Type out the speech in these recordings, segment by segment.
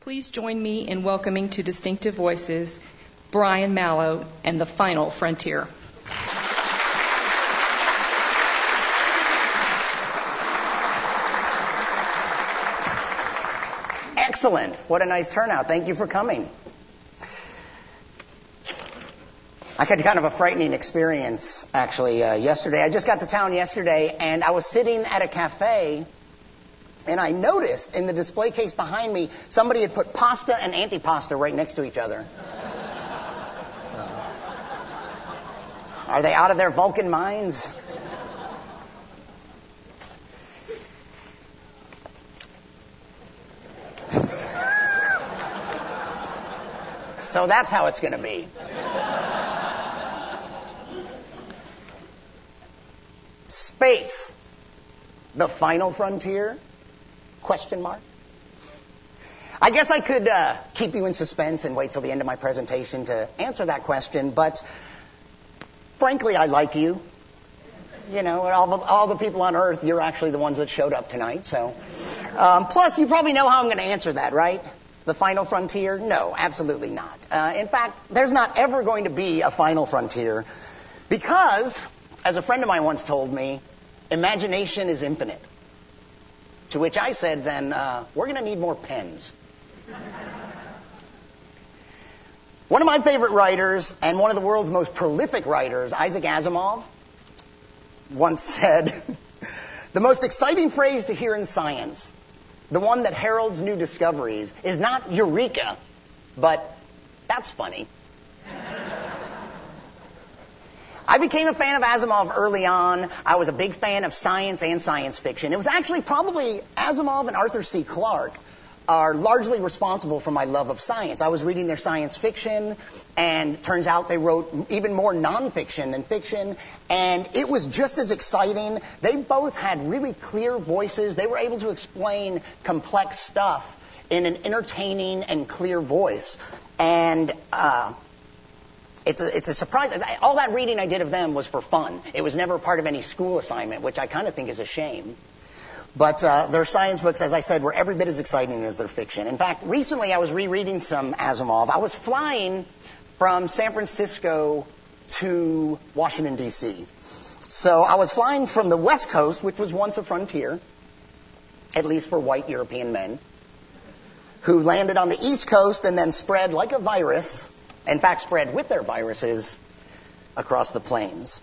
Please join me in welcoming to Distinctive Voices, Brian Malow and The Final Frontier. Excellent. What a nice turnout. Thank you for coming. I had kind of a frightening experience, actually, yesterday. I just got to town yesterday, and I was sitting at a cafe, and I noticed in the display case behind me, somebody had put pasta and antipasta right next to each other. Are they out of their Vulcan minds? So that's how it's going to be. Space, the final frontier? Question mark. I guess I could keep you in suspense and wait till the end of my presentation to answer that question, but frankly, I like you. You know, all the people on Earth, you're actually the ones that showed up tonight. So, plus, you probably know how I'm going to answer that, right? The final frontier? No, absolutely not. In fact, there's not ever going to be a final frontier because, as a friend of mine once told me, imagination is infinite. To which I said, then, we're going to need more pens. One of my favorite writers, and one of the world's most prolific writers, Isaac Asimov, once said, the most exciting phrase to hear in science, the one that heralds new discoveries, is not eureka, but that's funny. I became a fan of Asimov early on. I was a big fan of science and science fiction. It was actually probably Asimov and Arthur C. Clarke are largely responsible for my love of science. I was reading their science fiction, and turns out they wrote even more nonfiction than fiction, and it was just as exciting. They both had really clear voices. They were able to explain complex stuff in an entertaining and clear voice. And it's a surprise. All that reading I did of them was for fun. It was never part of any school assignment, which I kind of think is a shame. But their science books, as I said, were every bit as exciting as their fiction. In fact, recently I was rereading some Asimov. I was flying from San Francisco to Washington, D.C. So I was flying from the West Coast, which was once a frontier, at least for white European men, who landed on the East Coast and then spread like a virus, in fact, spread with their viruses across the plains.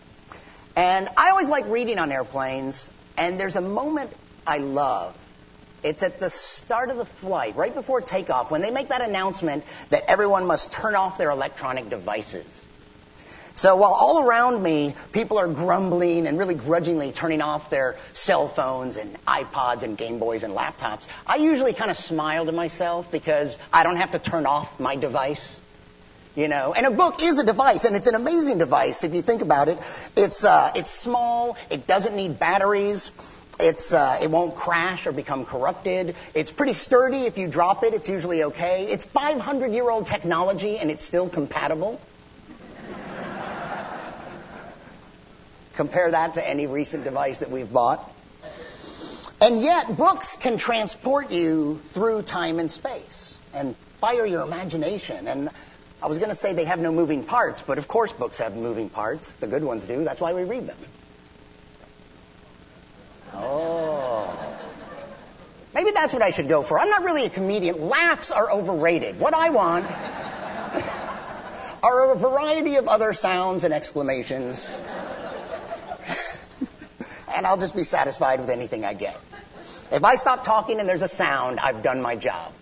And I always like reading on airplanes, and there's a moment I love. It's at the start of the flight, right before takeoff, when they make that announcement that everyone must turn off their electronic devices. So while all around me, people are grumbling and really grudgingly turning off their cell phones and iPods and Game Boys and laptops, I usually kind of smile to myself because I don't have to turn off my device. You know, and a book is a device, and it's an amazing device if you think about it. It's small. It doesn't need batteries. It won't crash or become corrupted. It's pretty sturdy. If you drop it, it's usually okay. It's 500-year-old technology, and it's still compatible. Compare that to any recent device that we've bought. And yet, books can transport you through time and space and fire your imagination. And I was going to say they have no moving parts, but of course books have moving parts. The good ones do. That's why we read them. Oh. Maybe that's what I should go for. I'm not really a comedian. Laughs are overrated. What I want are a variety of other sounds and exclamations. And I'll just be satisfied with anything I get. If I stop talking and there's a sound, I've done my job.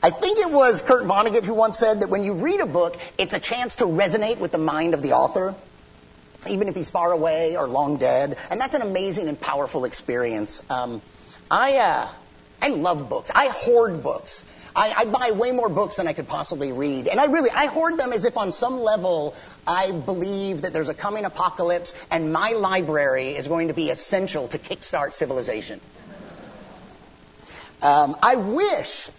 I think it was Kurt Vonnegut who once said that when you read a book, it's a chance to resonate with the mind of the author, even if he's far away or long dead. And that's an amazing and powerful experience. I love books. I hoard books. I buy way more books than I could possibly read. And I hoard them as if on some level I believe that there's a coming apocalypse and my library is going to be essential to kickstart civilization. It's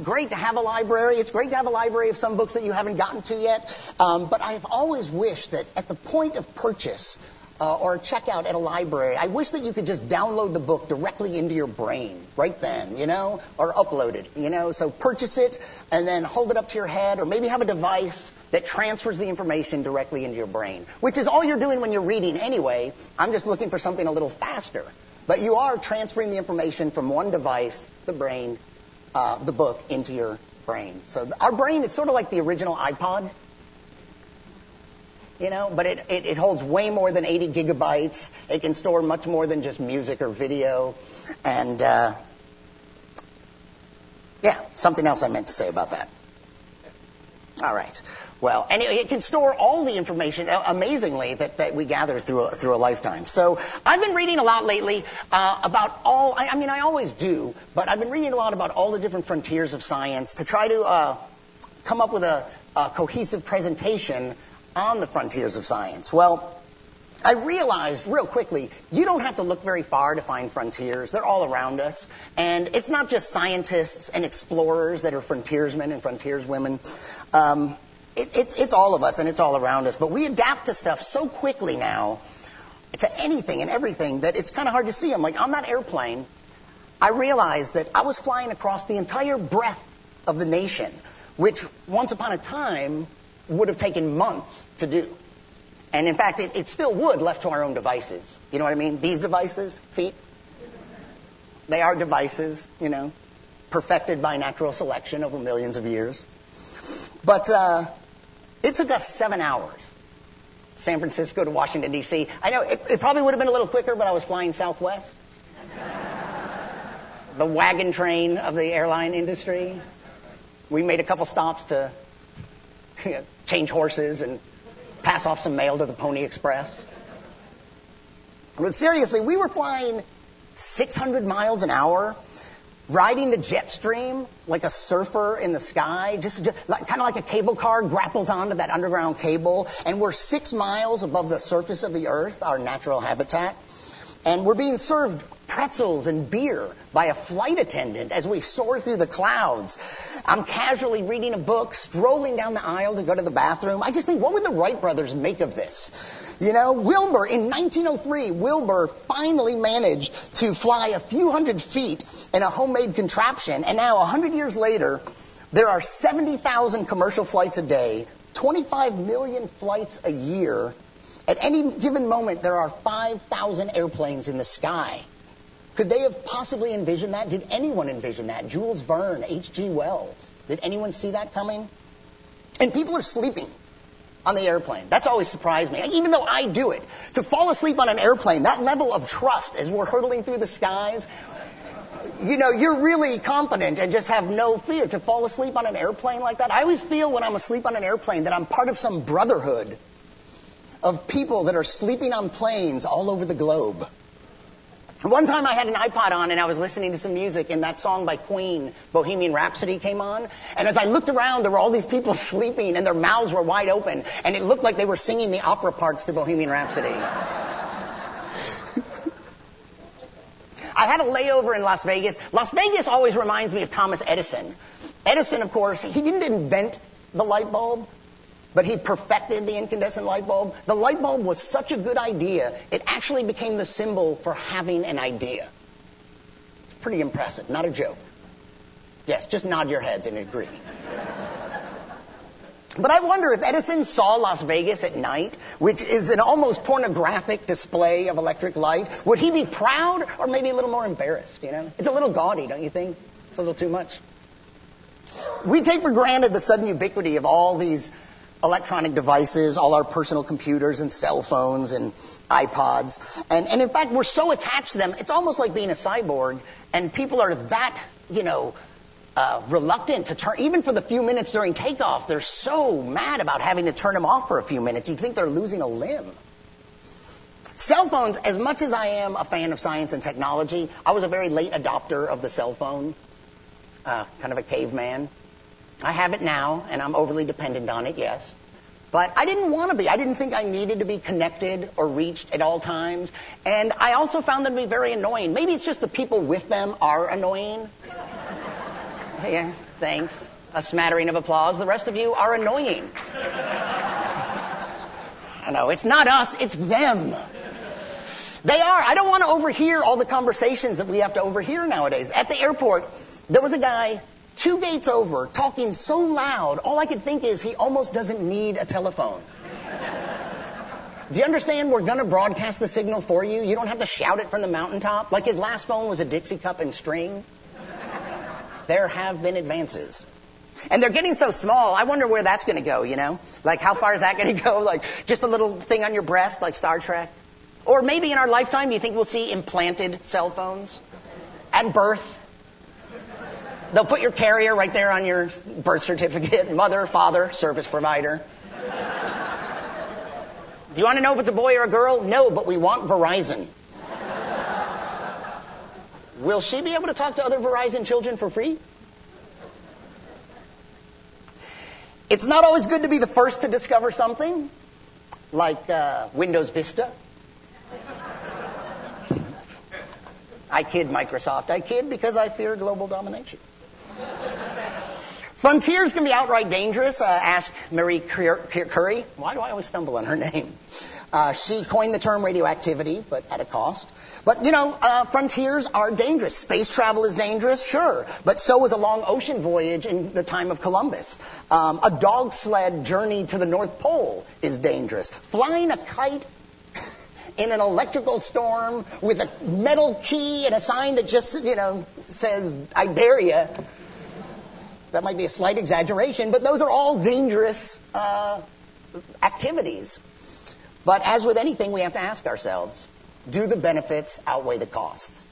great to have a library. It's great to have a library of some books that you haven't gotten to yet. But I've always wished that at the point of purchase, or a checkout at a library, I wish that you could just download the book directly into your brain right then, or upload it, So purchase it and then hold it up to your head, or maybe have a device that transfers the information directly into your brain, which is all you're doing when you're reading anyway. I'm just looking for something a little faster. But you are transferring the information from one device, the brain, the book, into your brain. So our brain is sort of like the original iPod, but it holds way more than 80 gigabytes. It can store much more than just music or video. And, something else I meant to say about that. All right. Well, and it can store all the information, amazingly, that we gather through a lifetime. So I've been reading a lot lately about I always do, but I've been reading a lot about all the different frontiers of science to try to come up with a cohesive presentation on the frontiers of science. Well, I realized real quickly, you don't have to look very far to find frontiers. They're all around us. And it's not just scientists and explorers that are frontiersmen and frontierswomen. It's all of us, and it's all around us. But we adapt to stuff so quickly now, to anything and everything, that it's kind of hard to see them. Like on that airplane, I realized that I was flying across the entire breadth of the nation, which once upon a time would have taken months to do. And in fact, it still would, left to our own devices. You know what I mean? These devices, feet, they are devices, perfected by natural selection over millions of years. But it took us 7 hours, San Francisco to Washington, D.C. I know it probably would have been a little quicker, but I was flying Southwest, the wagon train of the airline industry. We made a couple stops to change horses and pass off some mail to the Pony Express. But seriously, we were flying 600 miles an hour, riding the jet stream like a surfer in the sky, just kind of like a cable car grapples onto that underground cable. And we're 6 miles above the surface of the Earth, our natural habitat. And we're being served pretzels and beer by a flight attendant as we soar through the clouds. I'm casually reading a book, strolling down the aisle to go to the bathroom. I just think, what would the Wright brothers make of this? Wilbur, in 1903, Wilbur finally managed to fly a few hundred feet in a homemade contraption. And now, 100 years later, there are 70,000 commercial flights a day, 25 million flights a year. At any given moment, there are 5,000 airplanes in the sky. Could they have possibly envisioned that? Did anyone envision that? Jules Verne, H.G. Wells. Did anyone see that coming? And people are sleeping on the airplane. That's always surprised me. Even though I do it, to fall asleep on an airplane, that level of trust as we're hurtling through the skies, you're really confident and just have no fear. To fall asleep on an airplane like that, I always feel when I'm asleep on an airplane that I'm part of some brotherhood of people that are sleeping on planes all over the globe. One time I had an iPod on and I was listening to some music, and that song by Queen, Bohemian Rhapsody, came on. And as I looked around, there were all these people sleeping and their mouths were wide open, and it looked like they were singing the opera parts to Bohemian Rhapsody. I had a layover in Las Vegas. Las Vegas always reminds me of Thomas Edison. Edison, of course, he didn't invent the light bulb, but he perfected the incandescent light bulb. The light bulb was such a good idea, it actually became the symbol for having an idea. It's pretty impressive, not a joke. Yes, just nod your heads and agree. But I wonder if Edison saw Las Vegas at night, which is an almost pornographic display of electric light, would he be proud or maybe a little more embarrassed, It's a little gaudy, don't you think? It's a little too much. We take for granted the sudden ubiquity of all these electronic devices, all our personal computers and cell phones and iPods. And in fact, we're so attached to them, it's almost like being a cyborg, and people are that, reluctant to turn, even for the few minutes during takeoff, they're so mad about having to turn them off for a few minutes. You'd think they're losing a limb. Cell phones, as much as I am a fan of science and technology, I was a very late adopter of the cell phone, kind of a caveman. I have it now, and I'm overly dependent on it, yes. But I didn't want to be. I didn't think I needed to be connected or reached at all times. And I also found them to be very annoying. Maybe it's just the people with them are annoying. Yeah, thanks. A smattering of applause. The rest of you are annoying. I know, it's not us, it's them. They are. I don't want to overhear all the conversations that we have to overhear nowadays. At the airport, there was a guy 2 gates over talking so loud, all I could think is he almost doesn't need a telephone. Do you understand? We're going to broadcast the signal for you. You don't have to shout it from the mountaintop. Like his last phone was a Dixie cup and string. There have been advances. And they're getting so small, I wonder where that's going to go, you know? Like, how far is that going to go? Like, just a little thing on your breast, like Star Trek? Or maybe in our lifetime, you think we'll see implanted cell phones? At birth? They'll put your carrier right there on your birth certificate. Mother, father, service provider. Do you want to know if it's a boy or a girl? No, but we want Verizon. Will she be able to talk to other Verizon children for free? It's not always good to be the first to discover something, like Windows Vista. I kid Microsoft. I kid because I fear global domination. Frontiers can be outright dangerous. Ask Marie Curie. Why do I always stumble on her name? She coined the term radioactivity, but at a cost. But, you know, frontiers are dangerous. Space travel is dangerous, sure. But so is a long ocean voyage in the time of Columbus. A dog sled journey to the North Pole is dangerous. Flying a kite in an electrical storm with a metal key and a sign that just, you know, says, I dare you. That might be a slight exaggeration, but those are all dangerous activities. But as with anything, we have to ask ourselves, do the benefits outweigh the costs?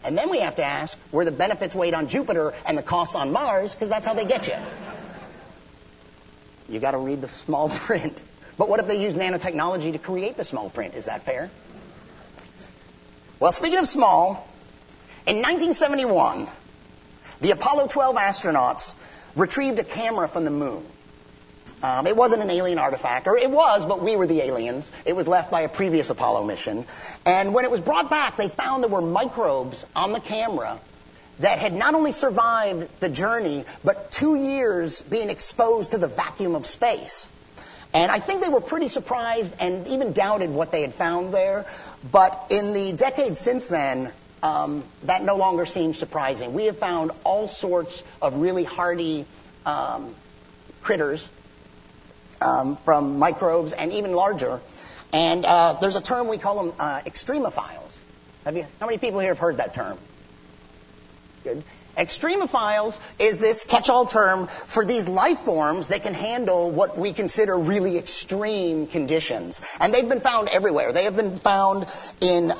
And then we have to ask, were the benefits weighed on Jupiter and the costs on Mars? Because that's how they get you. You got to read the small print. But what if they use nanotechnology to create the small print? Is that fair? Well, speaking of small, in 1971, the Apollo 12 astronauts retrieved a camera from the moon. It wasn't an alien artifact, or it was, but we were the aliens. It was left by a previous Apollo mission. And when it was brought back, they found there were microbes on the camera that had not only survived the journey, but 2 years being exposed to the vacuum of space. And I think they were pretty surprised and even doubted what they had found there. But in the decades since then, that no longer seems surprising. We have found all sorts of really hardy critters from microbes and even larger. And there's a term we call them extremophiles. How many people here have heard that term? Good. Extremophiles is this catch-all term for these life forms that can handle what we consider really extreme conditions. And they've been found everywhere. They have been found in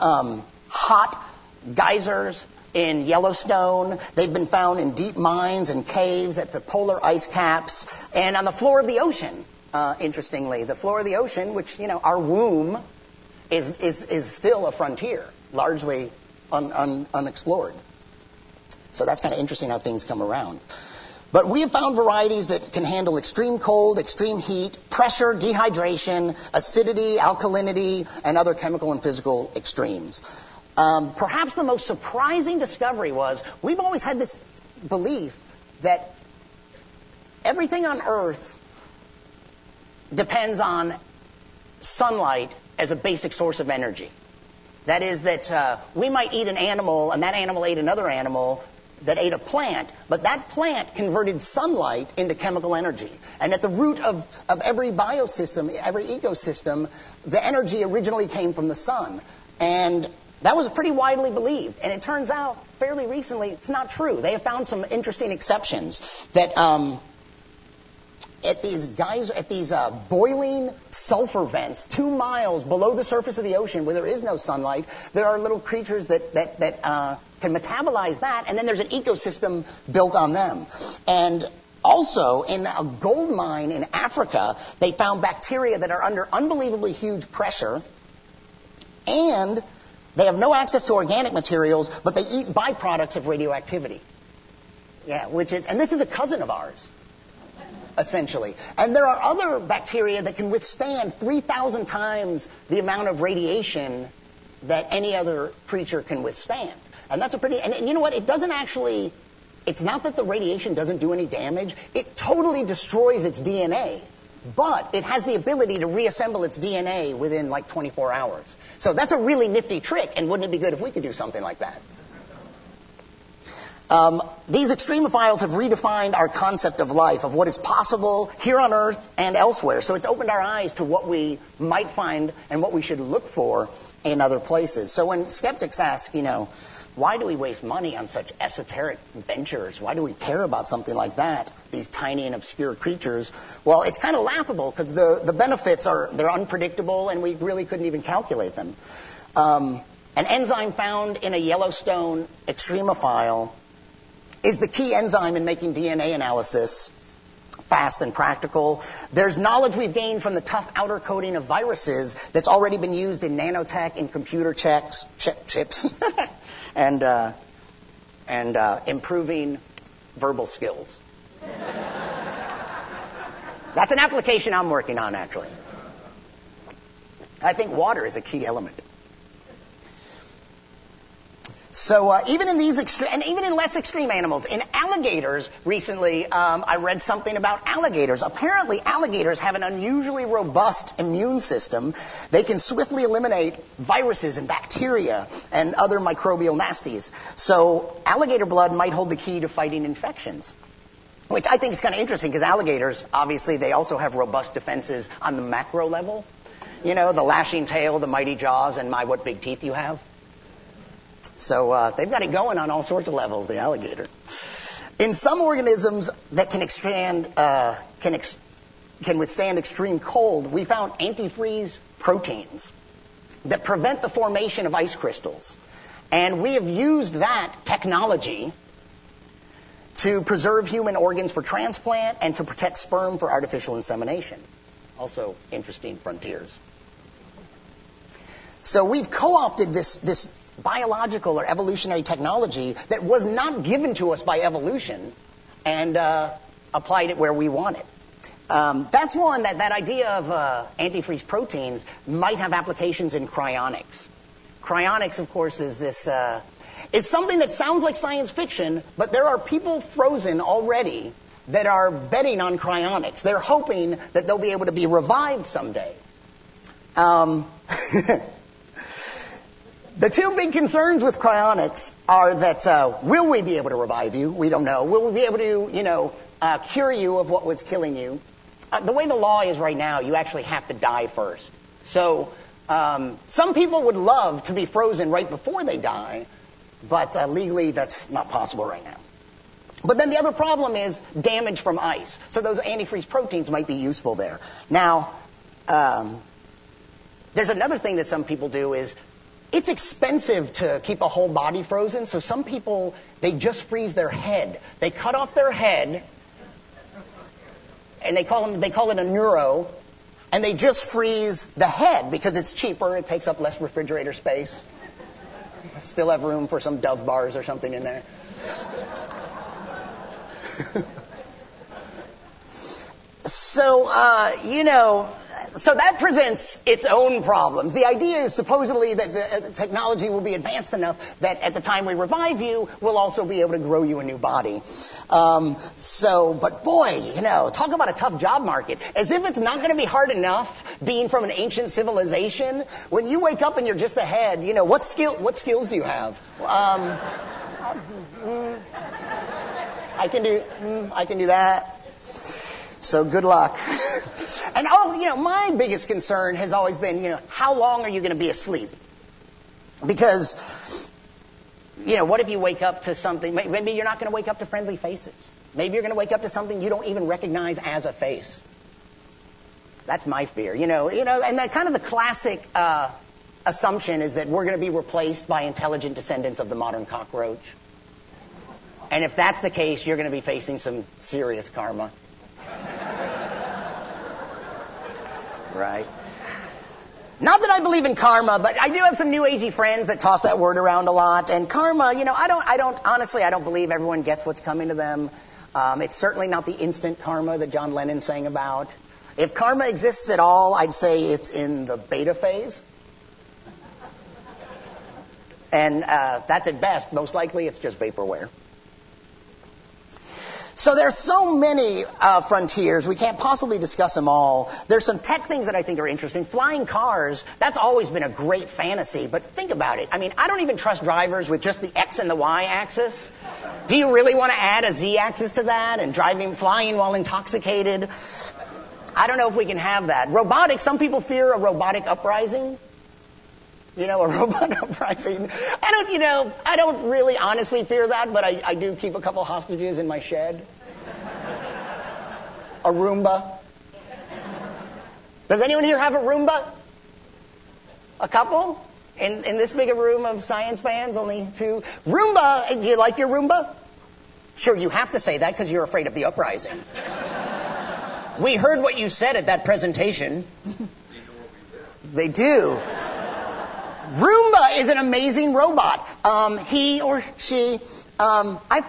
hot geysers in Yellowstone. They've been found in deep mines and caves at the polar ice caps and on the floor of the ocean. Interestingly, the floor of the ocean, which, you know, our womb is still a frontier, largely unexplored. So that's kind of interesting how things come around. But we have found varieties that can handle extreme cold, extreme heat, pressure, dehydration, acidity, alkalinity, and other chemical and physical extremes. Perhaps the most surprising discovery was we've always had this belief that everything on Earth depends on sunlight as a basic source of energy. That is that we might eat an animal and that animal ate another animal that ate a plant, but that plant converted sunlight into chemical energy. And at the root of every biosystem, every ecosystem, the energy originally came from the sun. And that was pretty widely believed. And it turns out, fairly recently, it's not true. They have found some interesting exceptions that at these boiling sulfur vents 2 miles below the surface of the ocean where there is no sunlight, there are little creatures that can metabolize that, and then there's an ecosystem built on them. And also, in a gold mine in Africa, they found bacteria that are under unbelievably huge pressure, and they have no access to organic materials, but they eat byproducts of radioactivity. Yeah, and this is a cousin of ours, essentially. And there are other bacteria that can withstand 3,000 times the amount of radiation that any other creature can withstand. And that's and you know what? It doesn't actually, it's not that the radiation doesn't do any damage. It totally destroys its DNA. but it has the ability to reassemble its DNA within like 24 hours. So that's a really nifty trick, and wouldn't it be good if we could do something like that? These extremophiles have redefined our concept of life, of what is possible here on Earth and elsewhere. So it's opened our eyes to what we might find and what we should look for in other places. So when skeptics ask, why do we waste money on such esoteric ventures? Why do we care about something like that, these tiny and obscure creatures? Well, it's kind of laughable because the benefits they're unpredictable and we really couldn't even calculate them. An enzyme found in a Yellowstone extremophile is the key enzyme in making DNA analysis fast and practical. There's knowledge we've gained from the tough outer coating of viruses that's already been used in nanotech, in computer chips, and improving verbal skills. That's an application I'm working on, actually. I think water is a key element. So even in these and even in less extreme animals, in alligators recently, I read something about alligators. Apparently, alligators have an unusually robust immune system. They can swiftly eliminate viruses and bacteria and other microbial nasties. So alligator blood might hold the key to fighting infections, which I think is kind of interesting because alligators, obviously, they also have robust defenses on the macro level. The lashing tail, the mighty jaws, and my what big teeth you have. So they've got it going on all sorts of levels, the alligator. In some organisms that can withstand extreme cold, we found antifreeze proteins that prevent the formation of ice crystals. And we have used that technology to preserve human organs for transplant and to protect sperm for artificial insemination. Also interesting frontiers. So we've co-opted this biological or evolutionary technology that was not given to us by evolution and applied it where we want it. That's one, that idea of antifreeze proteins might have applications in cryonics. Cryonics, of course, is something that sounds like science fiction, but there are people frozen already that are betting on cryonics. They're hoping that they'll be able to be revived someday. The two big concerns with cryonics are that will we be able to revive you? We don't know. Will we be able to, cure you of what was killing you? The way the law is right now, you actually have to die first. So some people would love to be frozen right before they die, but legally that's not possible right now. But then the other problem is damage from ice. So those antifreeze proteins might be useful there. Now, there's another thing that some people do is it's expensive to keep a whole body frozen, so some people, they just freeze their head. They cut off their head, and they call it a neuro, and they just freeze the head because it's cheaper, it takes up less refrigerator space. Still have room for some Dove bars or something in there. So, so that presents its own problems. The idea is supposedly that the technology will be advanced enough that at the time we revive you, we'll also be able to grow you a new body. But boy, talk about a tough job market. As if it's not going to be hard enough being from an ancient civilization. When you wake up and you're just a head, what skills do you have? I can do that. So good luck. And my biggest concern has always been, how long are you going to be asleep? Because, what if you wake up to something, maybe you're not going to wake up to friendly faces. Maybe you're going to wake up to something you don't even recognize as a face. That's my fear, and that kind of the classic assumption is that we're going to be replaced by intelligent descendants of the modern cockroach. And if that's the case, you're going to be facing some serious karma. Right. Not that I believe in karma, but I do have some new agey friends that toss that word around a lot. And karma, I don't believe everyone gets what's coming to them. It's certainly not the instant karma that John Lennon sang about. If karma exists at all, I'd say it's in the beta phase. And that's at best. Most likely it's just vaporware. So there's so many frontiers. We can't possibly discuss them all. There's some tech things that I think are interesting. Flying cars, that's always been a great fantasy. But think about it. I mean, I don't even trust drivers with just the X and the Y axis. Do you really want to add a Z axis to that and flying while intoxicated? I don't know if we can have that. Robotics, some people fear a robotic uprising. A robot uprising. I don't really honestly fear that, but I do keep a couple hostages in my shed. A Roomba. Does anyone here have a Roomba? A couple? In this big a room of science fans, only two. Roomba, do you like your Roomba? Sure, you have to say that because you're afraid of the uprising. We heard what you said at that presentation. They do. Roomba is an amazing robot. He or she, I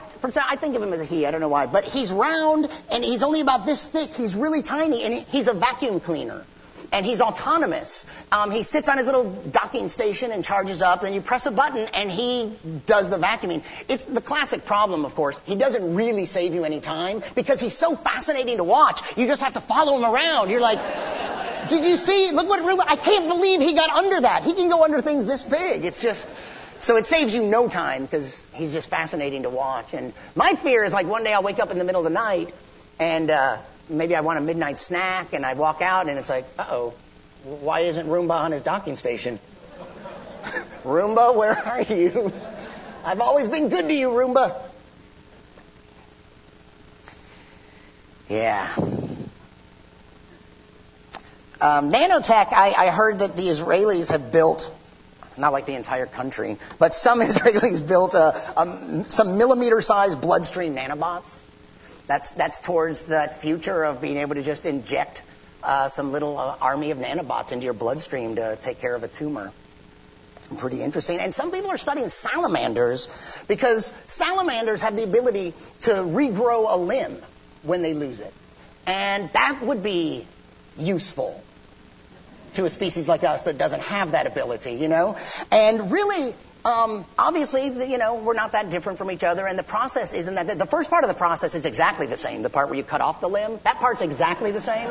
think of him as a he, I don't know why, but he's round and he's only about this thick. He's really tiny and he's a vacuum cleaner. And he's autonomous. He sits on his little docking station and charges up. Then you press a button and he does the vacuuming. It's the classic problem, of course. He doesn't really save you any time because he's so fascinating to watch. You just have to follow him around. You're like, did you see? Look what Roomba, I can't believe he got under that. He can go under things this big. It's just, so it saves you no time because he's just fascinating to watch. And my fear is like one day I'll wake up in the middle of the night and, maybe I want a midnight snack, and I walk out, and it's like, uh-oh, why isn't Roomba on his docking station? Roomba, where are you? I've always been good to you, Roomba. Yeah. Nanotech, I heard that the Israelis have built, not like the entire country, but some Israelis built some millimeter-sized bloodstream nanobots. That's towards that future of being able to just inject some little army of nanobots into your bloodstream to take care of a tumor. Pretty interesting. And some people are studying salamanders because salamanders have the ability to regrow a limb when they lose it. And that would be useful to a species like us that doesn't have that ability, And really, obviously, we're not that different from each other, and the process isn't that. The first part of the process is exactly the same. The part where you cut off the limb, that part's exactly the same.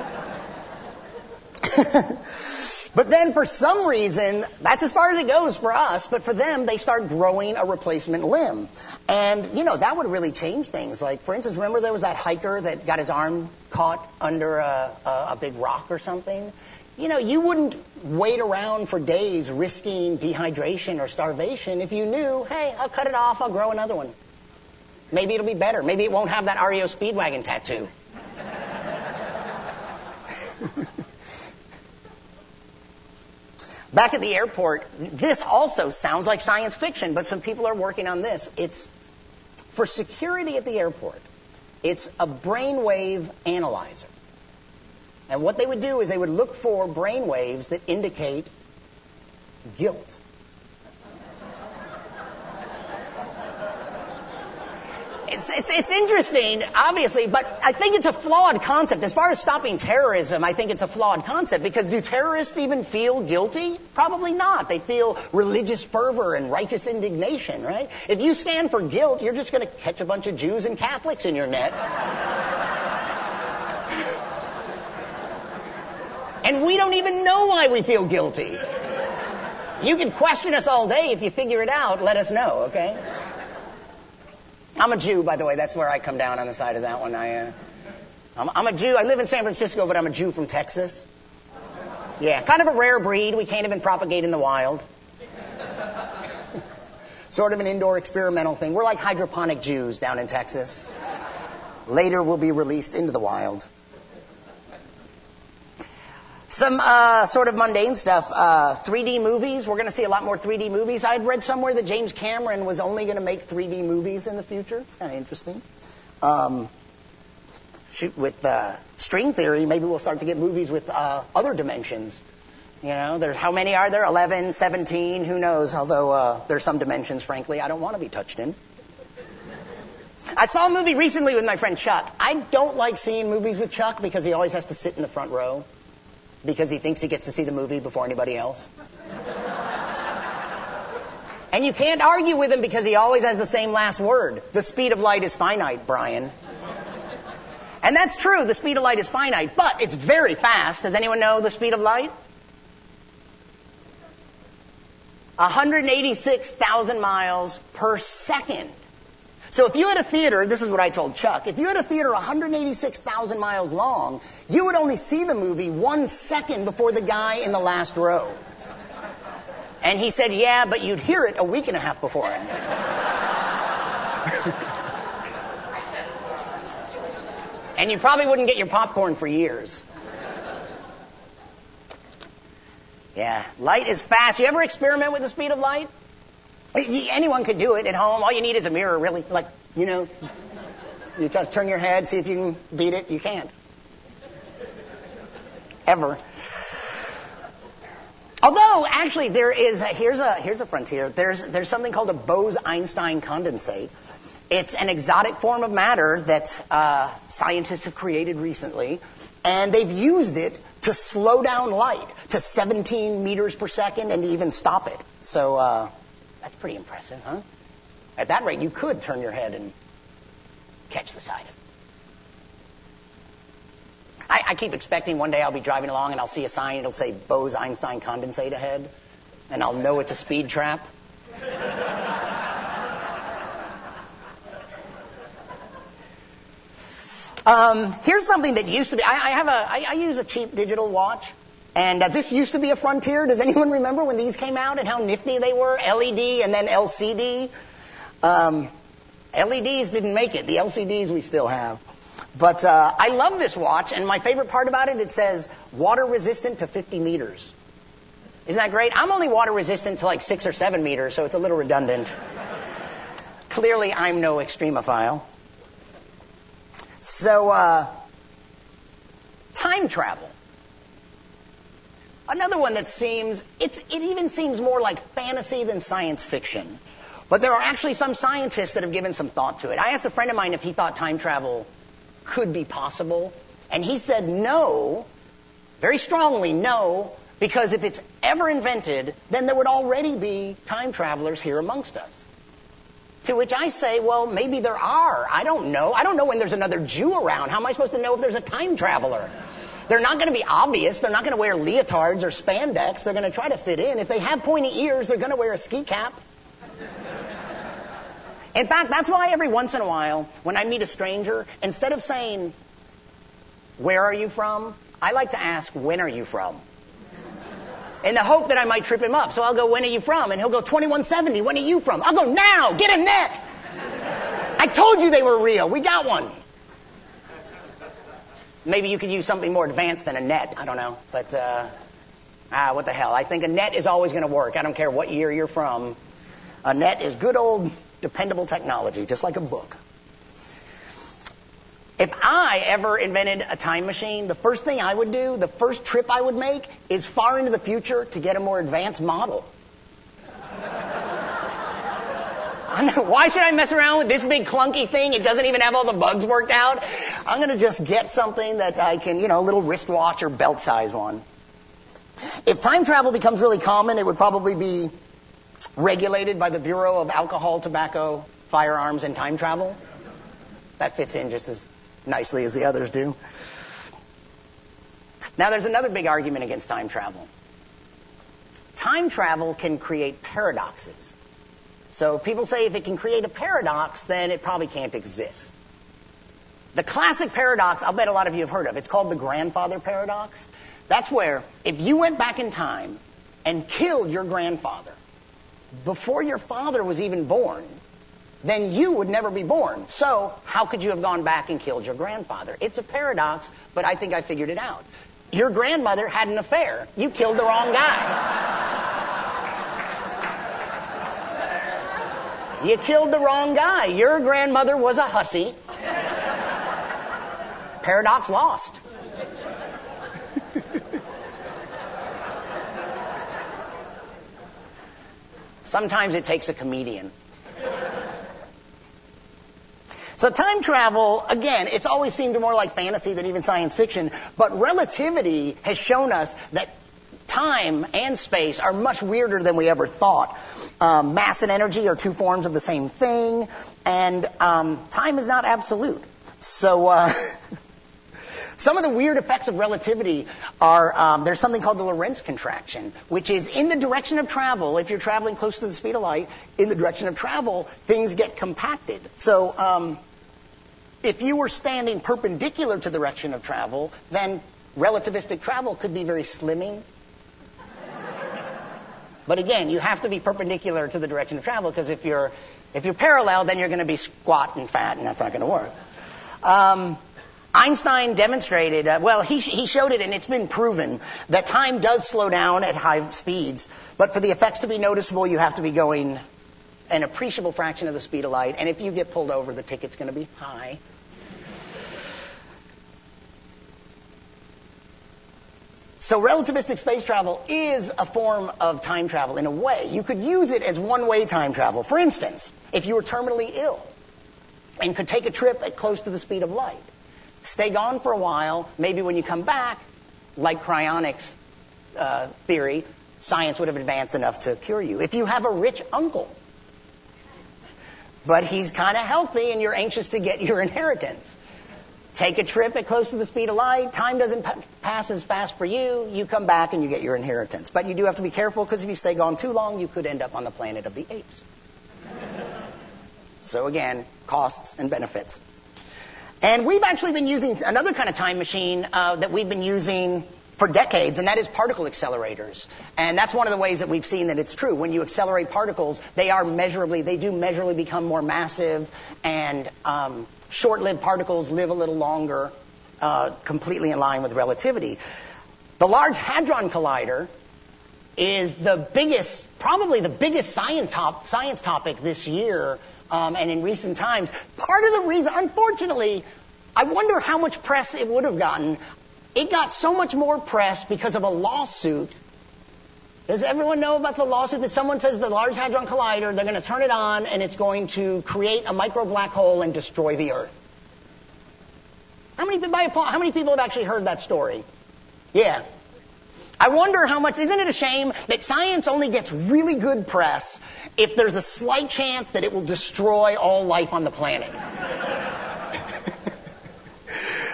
But then, for some reason, that's as far as it goes for us. But for them, they start growing a replacement limb, and that would really change things. Like, for instance, remember there was that hiker that got his arm caught under a big rock or something. You wouldn't wait around for days risking dehydration or starvation if you knew, hey, I'll cut it off, I'll grow another one. Maybe it'll be better. Maybe it won't have that REO Speedwagon tattoo. Back at the airport, this also sounds like science fiction, but some people are working on this. It's for security at the airport. It's a brainwave analyzer. And what they would do is they would look for brain waves that indicate guilt. It's interesting, obviously, but I think it's a flawed concept. As far as stopping terrorism, I think it's a flawed concept because do terrorists even feel guilty? Probably not. They feel religious fervor and righteous indignation, right? If you stand for guilt, you're just going to catch a bunch of Jews and Catholics in your net. And we don't even know why we feel guilty. You can question us all day. If you figure it out, let us know, okay? I'm a Jew, by the way. That's where I come down on the side of that one. I'm a Jew. I live in San Francisco, but I'm a Jew from Texas. Yeah, kind of a rare breed. We can't even propagate in the wild. Sort of an indoor experimental thing. We're like hydroponic Jews down in Texas. Later, we'll be released into the wild. Some sort of mundane stuff. 3D movies. We're going to see a lot more 3D movies. I'd read somewhere that James Cameron was only going to make 3D movies in the future. It's kind of interesting. With string theory, maybe we'll start to get movies with other dimensions. How many are there? 11, 17, who knows? Although there's some dimensions, frankly, I don't want to be touched in. I saw a movie recently with my friend Chuck. I don't like seeing movies with Chuck because he always has to sit in the front row. Because he thinks he gets to see the movie before anybody else. And you can't argue with him because he always has the same last word. The speed of light is finite, Brian. And that's true. The speed of light is finite, but it's very fast. Does anyone know the speed of light? 186,000 miles per second. So if you had a theater, this is what I told Chuck, if you had a theater 186,000 miles long, you would only see the movie 1 second before the guy in the last row. And he said, yeah, but you'd hear it a week and a half before it. And you probably wouldn't get your popcorn for years. Yeah, light is fast. You ever experiment with the speed of light? Anyone could do it at home. All you need is a mirror, really. Like, you try to turn your head, see if you can beat it. You can't. Ever. Although, actually, there is here's a frontier. There's something called a Bose-Einstein condensate. It's an exotic form of matter that scientists have created recently, and they've used it to slow down light to 17 meters per second and even stop it. So that's pretty impressive, huh? At that rate, you could turn your head and catch the side of it. I keep expecting one day I'll be driving along and I'll see a sign, it'll say Bose-Einstein condensate ahead, and I'll know it's a speed trap. Here's something that used to be, I use a cheap digital watch, and this used to be a frontier. Does anyone remember when these came out and how nifty they were? LED and then LCD. LEDs didn't make it. The LCDs we still have. But I love this watch, and my favorite part about it, it says water resistant to 50 meters. Isn't that great? I'm only water resistant to like 6 or 7 meters, so it's a little redundant. Clearly, I'm no extremophile. So, time travel. Another one that it even seems more like fantasy than science fiction. But there are actually some scientists that have given some thought to it. I asked a friend of mine if he thought time travel could be possible, and he said no, very strongly no, because if it's ever invented, then there would already be time travelers here amongst us. To which I say, well, maybe there are. I don't know. I don't know when there's another Jew around. How am I supposed to know if there's a time traveler? They're not going to be obvious. They're not going to wear leotards or spandex. They're going to try to fit in. If they have pointy ears, they're going to wear a ski cap. In fact, that's why every once in a while, when I meet a stranger, instead of saying, where are you from? I like to ask, when are you from? In the hope that I might trip him up. So I'll go, when are you from? And he'll go, 2170, when are you from? I'll go, now, get a net. I told you they were real. We got one. Maybe you could use something more advanced than a net. I don't know. But, what the hell. I think a net is always going to work. I don't care what year you're from. A net is good old dependable technology, just like a book. If I ever invented a time machine, the first thing I would do, the first trip I would make, is far into the future to get a more advanced model. Why should I mess around with this big clunky thing? It doesn't even have all the bugs worked out. I'm going to just get something that I can, a little wristwatch or belt size one. If time travel becomes really common, it would probably be regulated by the Bureau of Alcohol, Tobacco, Firearms, and Time Travel. That fits in just as nicely as the others do. Now, there's another big argument against time travel. Time travel can create paradoxes. So people say if it can create a paradox, then it probably can't exist. The classic paradox, I'll bet a lot of you have heard of, it's called the grandfather paradox. That's where if you went back in time and killed your grandfather before your father was even born, then you would never be born. So how could you have gone back and killed your grandfather? It's a paradox, but I think I figured it out. Your grandmother had an affair. You killed the wrong guy. You killed the wrong guy. Your grandmother was a hussy. Paradox lost. Sometimes it takes a comedian. So time travel, again, it's always seemed more like fantasy than even science fiction, but relativity has shown us that time and space are much weirder than we ever thought. Mass and energy are two forms of the same thing, and time is not absolute. So Some of the weird effects of relativity are, there's something called the Lorentz contraction, which is in the direction of travel. If you're traveling close to the speed of light, in the direction of travel, things get compacted. So if you were standing perpendicular to the direction of travel, then relativistic travel could be very slimming. But again, you have to be perpendicular to the direction of travel, because if you're parallel, then you're going to be squat and fat, and that's not going to work. Einstein demonstrated, he showed it, and it's been proven, that time does slow down at high speeds. But for the effects to be noticeable, you have to be going an appreciable fraction of the speed of light. And if you get pulled over, the ticket's going to be high. So relativistic space travel is a form of time travel in a way. You could use it as one-way time travel. For instance, if you were terminally ill and could take a trip at close to the speed of light, stay gone for a while, maybe when you come back, like cryonics theory, science would have advanced enough to cure you. If you have a rich uncle, but he's kind of healthy and you're anxious to get your inheritance, take a trip at close to the speed of light, time doesn't pass as fast for you, you come back and you get your inheritance. But you do have to be careful, because if you stay gone too long, you could end up on the planet of the apes. So again, costs and benefits. And we've actually been using another kind of time machine that we've been using for decades, and that is particle accelerators. And that's one of the ways that we've seen that it's true. When you accelerate particles, they do measurably become more massive, and short-lived particles live a little longer, completely in line with relativity. The Large Hadron Collider is probably the biggest science topic this year, and in recent times. Part of the reason, unfortunately, I wonder how much press it would have gotten. It got so much more press because of a lawsuit. Does everyone know about the lawsuit that someone says the Large Hadron Collider, they're going to turn it on and it's going to create a micro black hole and destroy the Earth? How many people have actually heard that story? Yeah. I wonder how much, isn't it a shame that science only gets really good press if there's a slight chance that it will destroy all life on the planet?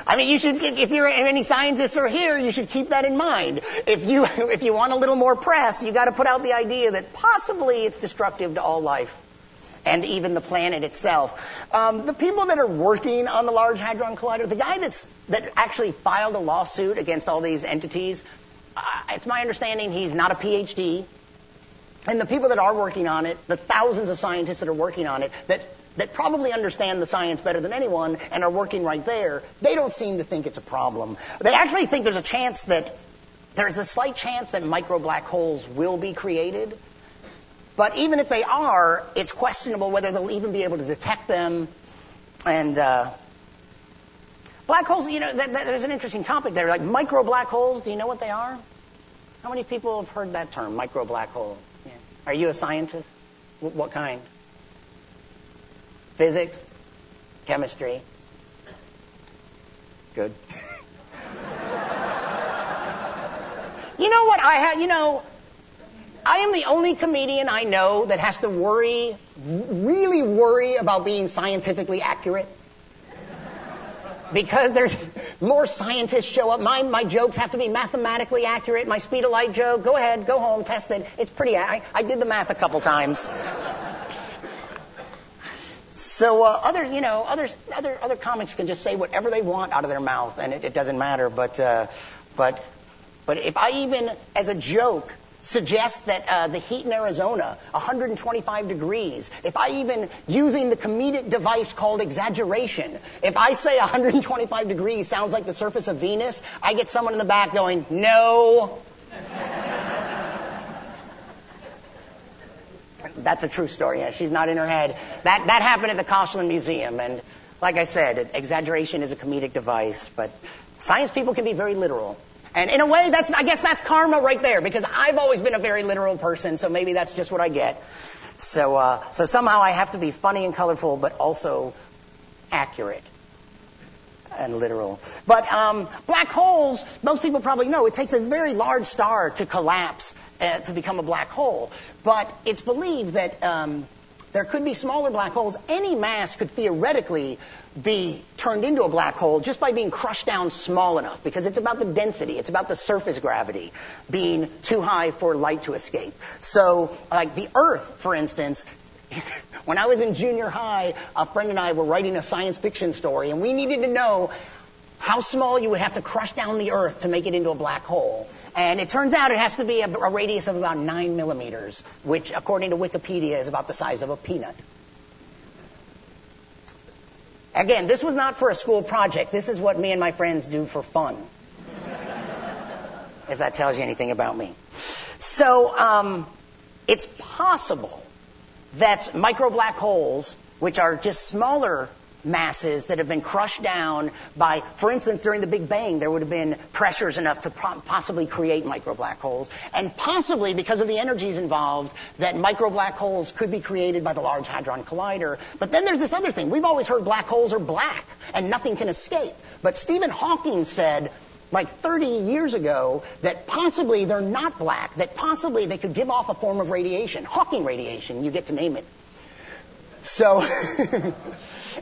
I mean, if you're any scientists are here, you should keep that in mind. If you want a little more press, you got to put out the idea that possibly it's destructive to all life, and even the planet itself. The people that are working on the Large Hadron Collider, the guy that actually filed a lawsuit against all these entities, it's my understanding he's not a PhD. And the people that are working on it, the thousands of scientists that are working on it, that probably understand the science better than anyone and are working right there, they don't seem to think it's a problem. They actually think there's a slight chance that micro black holes will be created. But even if they are, it's questionable whether they'll even be able to detect them. And black holes, there's an interesting topic there. Like micro black holes, do you know what they are? How many people have heard that term, micro black hole? Yeah. Are you a scientist? What kind? Physics? Chemistry? Good. You know what I am the only comedian I know that has to really worry about being scientifically accurate. Because there's more scientists show up. My jokes have to be mathematically accurate. My speed of light joke, go ahead, go home, test it. It's pretty, I did the math a couple times. So other comics can just say whatever they want out of their mouth, and it doesn't matter. But if I even, as a joke, suggest that the heat in Arizona, 125 degrees, if I even, using the comedic device called exaggeration, if I say 125 degrees sounds like the surface of Venus, I get someone in the back going, no. That's a true story. Yeah, she's not in her head. That happened at the Koshland Museum. And like I said, exaggeration is a comedic device. But science people can be very literal. And in a way, I guess that's karma right there, because I've always been a very literal person, so maybe that's just what I get. So somehow I have to be funny and colorful, but also accurate and literal. But black holes, most people probably know, it takes a very large star to collapse to become a black hole. But it's believed that there could be smaller black holes. Any mass could theoretically be turned into a black hole just by being crushed down small enough, because it's about the density, it's about the surface gravity being too high for light to escape. So, like the Earth, for instance, when I was in junior high, a friend and I were writing a science fiction story, and we needed to know how small you would have to crush down the Earth to make it into a black hole. And it turns out it has to be a radius of about 9 millimeters, which, according to Wikipedia, is about the size of a peanut. Again, this was not for a school project. This is what me and my friends do for fun. If that tells you anything about me. So, it's possible that micro black holes, which are just smaller masses that have been crushed down by, for instance, during the Big Bang, there would have been pressures enough to possibly create micro black holes. And possibly, because of the energies involved, that micro black holes could be created by the Large Hadron Collider. But then there's this other thing. We've always heard black holes are black and nothing can escape. But Stephen Hawking said, like 30 years ago, that possibly they're not black, that possibly they could give off a form of radiation. Hawking radiation, you get to name it. So,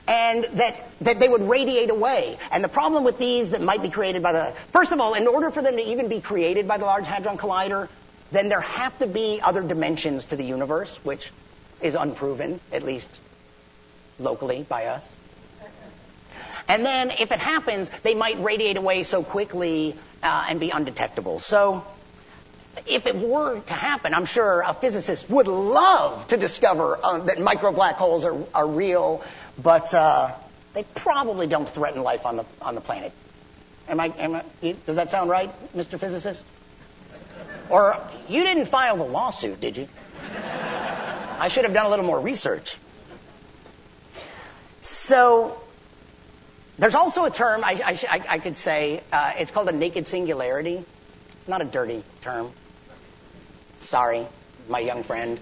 and that they would radiate away. And the problem with these that might be created by the, first of all, in order for them to even be created by the Large Hadron Collider, then there have to be other dimensions to the universe, which is unproven, at least locally by us. And then if it happens, they might radiate away so quickly and be undetectable. So if it were to happen, I'm sure a physicist would love to discover that micro black holes are real, but they probably don't threaten life on the planet. Does that sound right, Mr. Physicist? Or you didn't file the lawsuit, did you? I should have done a little more research. So there's also a term I could say, it's called a naked singularity. It's not a dirty term. Sorry, my young friend.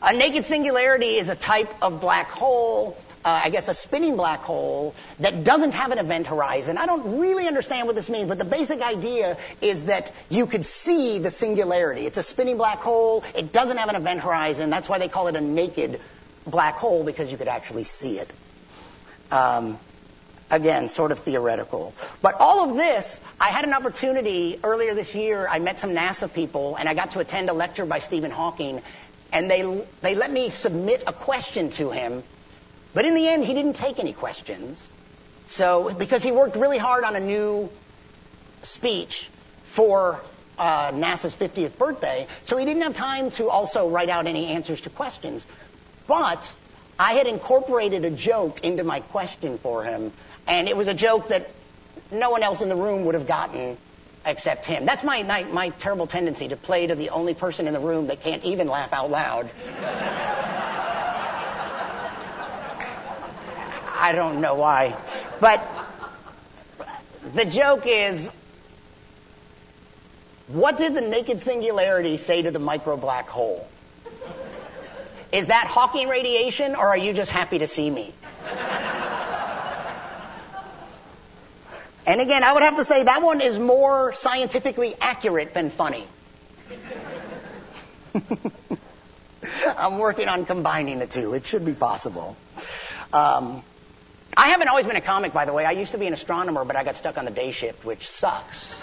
A naked singularity is a type of black hole, I guess a spinning black hole, that doesn't have an event horizon. I don't really understand what this means, but the basic idea is that you could see the singularity. It's a spinning black hole. It doesn't have an event horizon. That's why they call it a naked black hole, because you could actually see it. Again, sort of theoretical. But all of this, I had an opportunity earlier this year. I met some NASA people, and I got to attend a lecture by Stephen Hawking, and they let me submit a question to him. But in the end, he didn't take any questions. So, because he worked really hard on a new speech for NASA's 50th birthday, so he didn't have time to also write out any answers to questions. But I had incorporated a joke into my question for him, and it was a joke that no one else in the room would have gotten except him. That's my terrible tendency to play to the only person in the room that can't even laugh out loud. I don't know why. But the joke is, what did the naked singularity say to the micro black hole? Is that Hawking radiation, or are you just happy to see me? And again, I would have to say that one is more scientifically accurate than funny. I'm working on combining the two. It should be possible. I haven't always been a comic, by the way. I used to be an astronomer, but I got stuck on the day shift, which sucks.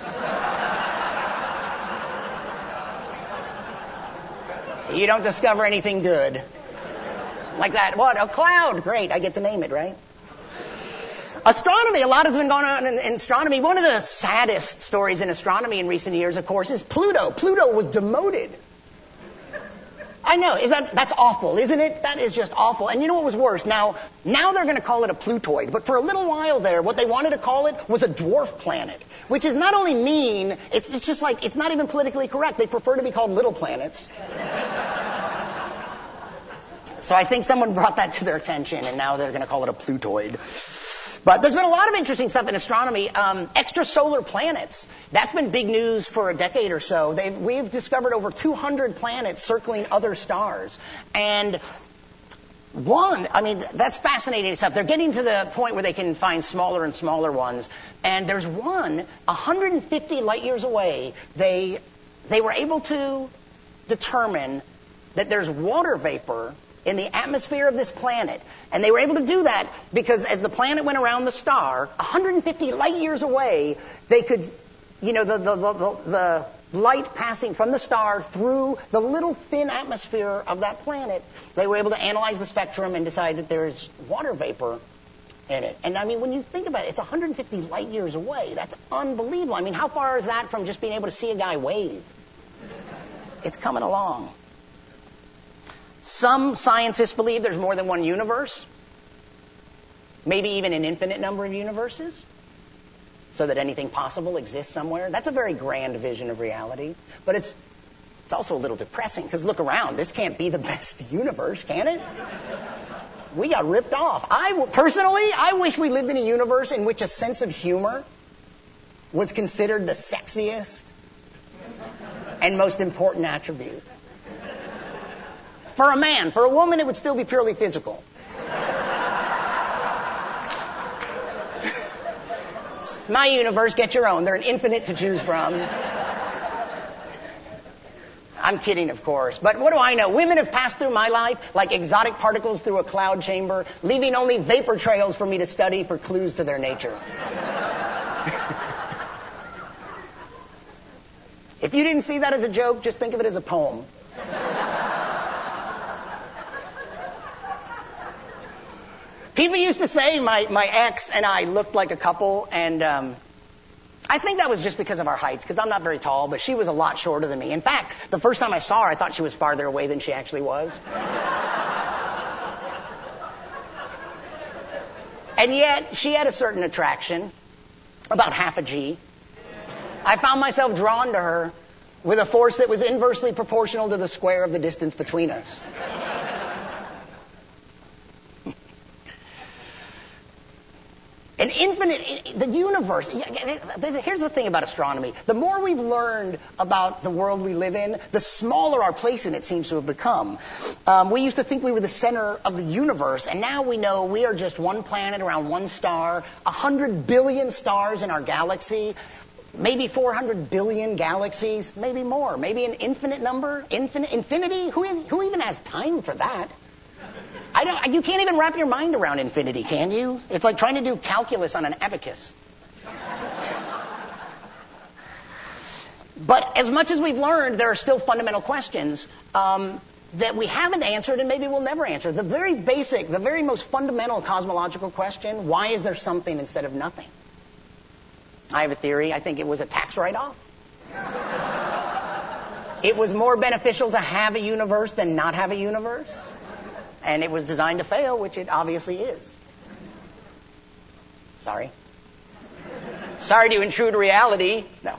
You don't discover anything good. Like that. What? A cloud. Great. I get to name it, right? Astronomy. A lot has been going on in astronomy. One of the saddest stories in astronomy in recent years, of course, is Pluto. Pluto was demoted. I know. That's awful, isn't it? That is just awful. And you know what was worse? Now they're going to call it a Plutoid. But for a little while there, what they wanted to call it was a dwarf planet, which is not only mean, it's just like, it's not even politically correct. They prefer to be called little planets. So I think someone brought that to their attention, and now they're going to call it a Plutoid. But there's been a lot of interesting stuff in astronomy. Extrasolar planets. That's been big news for a decade or so. We've discovered over 200 planets circling other stars. And that's fascinating stuff. They're getting to the point where they can find smaller and smaller ones. And there's one, 150 light years away, they were able to determine that there's water vapor in the atmosphere of this planet. And they were able to do that because as the planet went around the star, 150 light years away, they could, the light passing from the star through the little thin atmosphere of that planet, they were able to analyze the spectrum and decide that there's water vapor in it. And I mean, when you think about it, it's 150 light years away. That's unbelievable. I mean, how far is that from just being able to see a guy wave? It's coming along. Some scientists believe there's more than one universe, maybe even an infinite number of universes, so that anything possible exists somewhere. That's a very grand vision of reality, but it's also a little depressing, because look around. This can't be the best universe, can it? We got ripped off. Personally, I wish we lived in a universe in which a sense of humor was considered the sexiest and most important attribute. For a man. For a woman, it would still be purely physical. It's my universe, get your own. There are an infinite to choose from. I'm kidding, of course. But what do I know? Women have passed through my life like exotic particles through a cloud chamber, leaving only vapor trails for me to study for clues to their nature. If you didn't see that as a joke, just think of it as a poem. People used to say my ex and I looked like a couple, and I think that was just because of our heights, because I'm not very tall, but she was a lot shorter than me. In fact, the first time I saw her, I thought she was farther away than she actually was. And yet, she had a certain attraction, about half a G. I found myself drawn to her with a force that was inversely proportional to the square of the distance between us. An infinite, the universe, here's the thing about astronomy. The more we've learned about the world we live in, the smaller our place in it seems to have become. We used to think we were the center of the universe, and now we know we are just one planet around one star, 100 billion stars in our galaxy, maybe 400 billion galaxies, maybe more, maybe an infinite number, infinity? Who even has time for that? You can't even wrap your mind around infinity, can you? It's like trying to do calculus on an abacus. But as much as we've learned, there are still fundamental questions that we haven't answered and maybe we'll never answer. The very basic, the very most fundamental cosmological question, why is there something instead of nothing? I have a theory. I think it was a tax write-off. It was more beneficial to have a universe than not have a universe. And it was designed to fail, which it obviously is. Sorry. Sorry to intrude reality. No.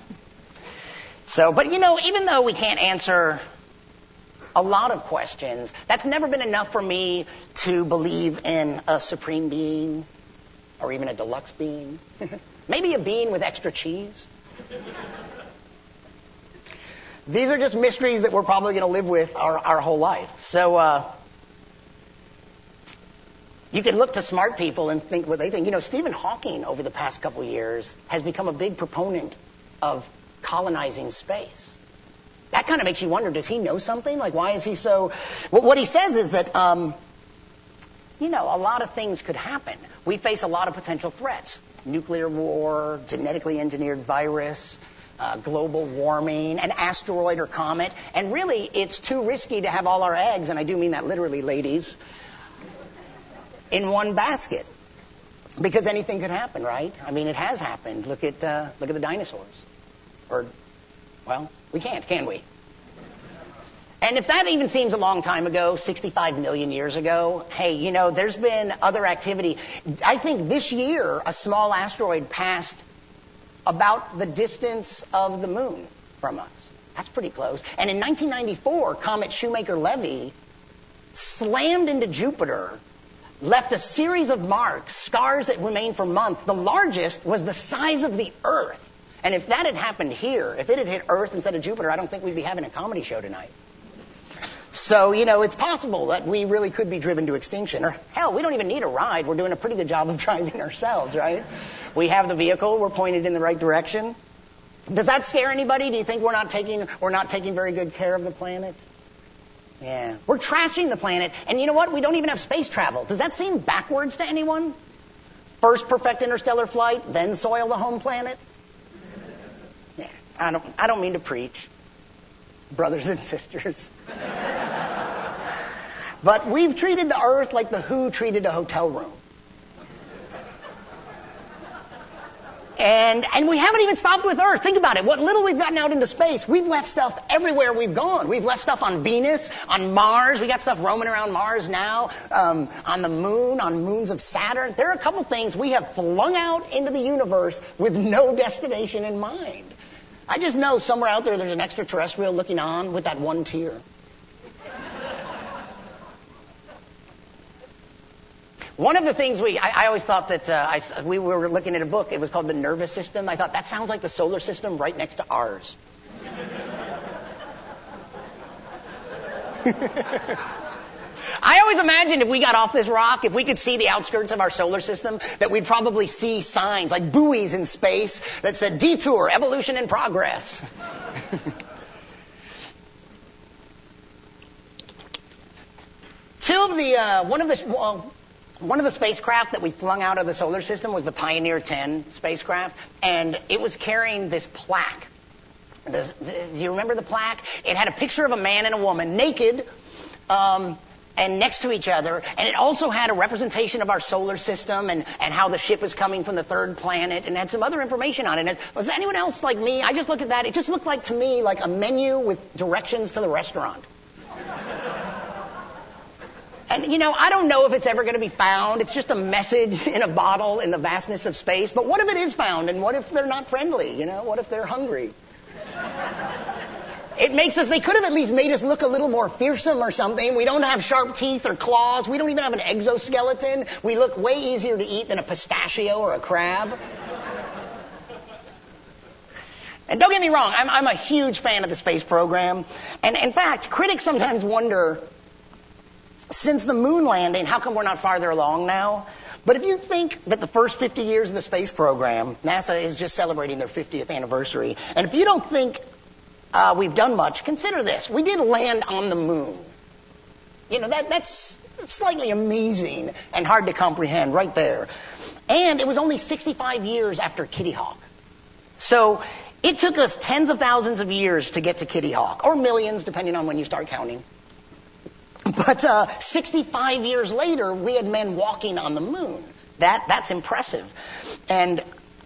So, but even though we can't answer a lot of questions, that's never been enough for me to believe in a supreme being or even a deluxe being. Maybe a being with extra cheese. These are just mysteries that we're probably going to live with our whole life. So, you can look to smart people and think what they think. Stephen Hawking, over the past couple of years, has become a big proponent of colonizing space. That kind of makes you wonder, does he know something? Like, why is he so... What he says is that, a lot of things could happen. We face a lot of potential threats. Nuclear war, genetically engineered virus, global warming, an asteroid or comet. And really, it's too risky to have all our eggs, and I do mean that literally, ladies, in one basket, because anything could happen, right? I mean, it has happened. Look at the dinosaurs. We can't, can we? And if that even seems a long time ago, 65 million years ago, hey, there's been other activity. I think this year a small asteroid passed about the distance of the moon from us. That's pretty close. And in 1994, comet Shoemaker-Levy slammed into Jupiter, left a series of marks, scars that remained for months. The largest was the size of the Earth. And if that had happened here, if it had hit Earth instead of Jupiter, I don't think we'd be having a comedy show tonight. So, it's possible that we really could be driven to extinction. Or, hell, we don't even need a ride. We're doing a pretty good job of driving ourselves, right? We have the vehicle. We're pointed in the right direction. Does that scare anybody? Do you think we're not taking very good care of the planet? Yeah. We're trashing the planet. And you know what? We don't even have space travel. Does that seem backwards to anyone? First perfect interstellar flight, then soil the home planet? Yeah. I don't mean to preach, brothers and sisters. But we've treated the Earth like the Who treated a hotel room. And we haven't even stopped with Earth. Think about it. What little we've gotten out into space, we've left stuff everywhere we've gone. We've left stuff on Venus, on Mars. We got stuff roaming around Mars now, on the moon, on moons of Saturn. There are a couple things we have flung out into the universe with no destination in mind. I just know somewhere out there's an extraterrestrial looking on with that one tear. One of the things I always thought that we were looking at a book, it was called The Nervous System. I thought, that sounds like the solar system right next to ours. I always imagined if we got off this rock, if we could see the outskirts of our solar system, that we'd probably see signs like buoys in space that said, "Detour, evolution in progress." One of the spacecraft that we flung out of the solar system was the Pioneer 10 spacecraft, and it was carrying this plaque. Do you remember the plaque? It had a picture of a man and a woman naked, and next to each other, and it also had a representation of our solar system and how the ship was coming from the third planet, and had some other information on it. And was anyone else like me? I just looked at that. It just looked like to me like a menu with directions to the restaurant. And, you know, I don't know if it's ever going to be found. It's just a message in a bottle in the vastness of space. But what if it is found? And what if they're not friendly? You know, what if they're hungry? It makes us, they could have at least made us look a little more fearsome or something. We don't have sharp teeth or claws. We don't even have an exoskeleton. We look way easier to eat than a pistachio or a crab. And don't get me wrong, I'm a huge fan of the space program. And in fact, critics sometimes wonder, since the moon landing, how come we're not farther along now? But if you think that the first 50 years of the space program, NASA is just celebrating their 50th anniversary, and if you don't think we've done much, consider this. We did land on the moon. You know, that's slightly amazing and hard to comprehend right there. And it was only 65 years after Kitty Hawk. So it took us tens of thousands of years to get to Kitty Hawk, or millions, depending on when you start counting. But 65 years later, we had men walking on the moon. That's impressive. And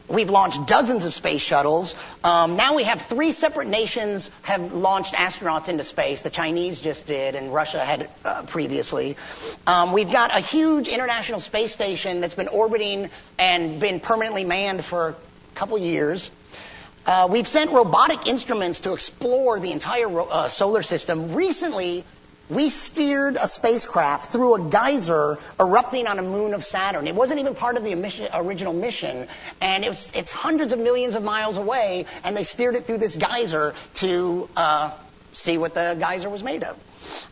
we've launched dozens of space shuttles. Now we have 3 separate nations have launched astronauts into space. The Chinese just did, and Russia had previously. We've got a huge international space station that's been orbiting and been permanently manned for a couple years. We've sent robotic instruments to explore the entire solar system. Recently, we steered a spacecraft through a geyser erupting on a moon of Saturn. It wasn't even part of the original mission, and it's hundreds of millions of miles away, and they steered it through this geyser to see what the geyser was made of.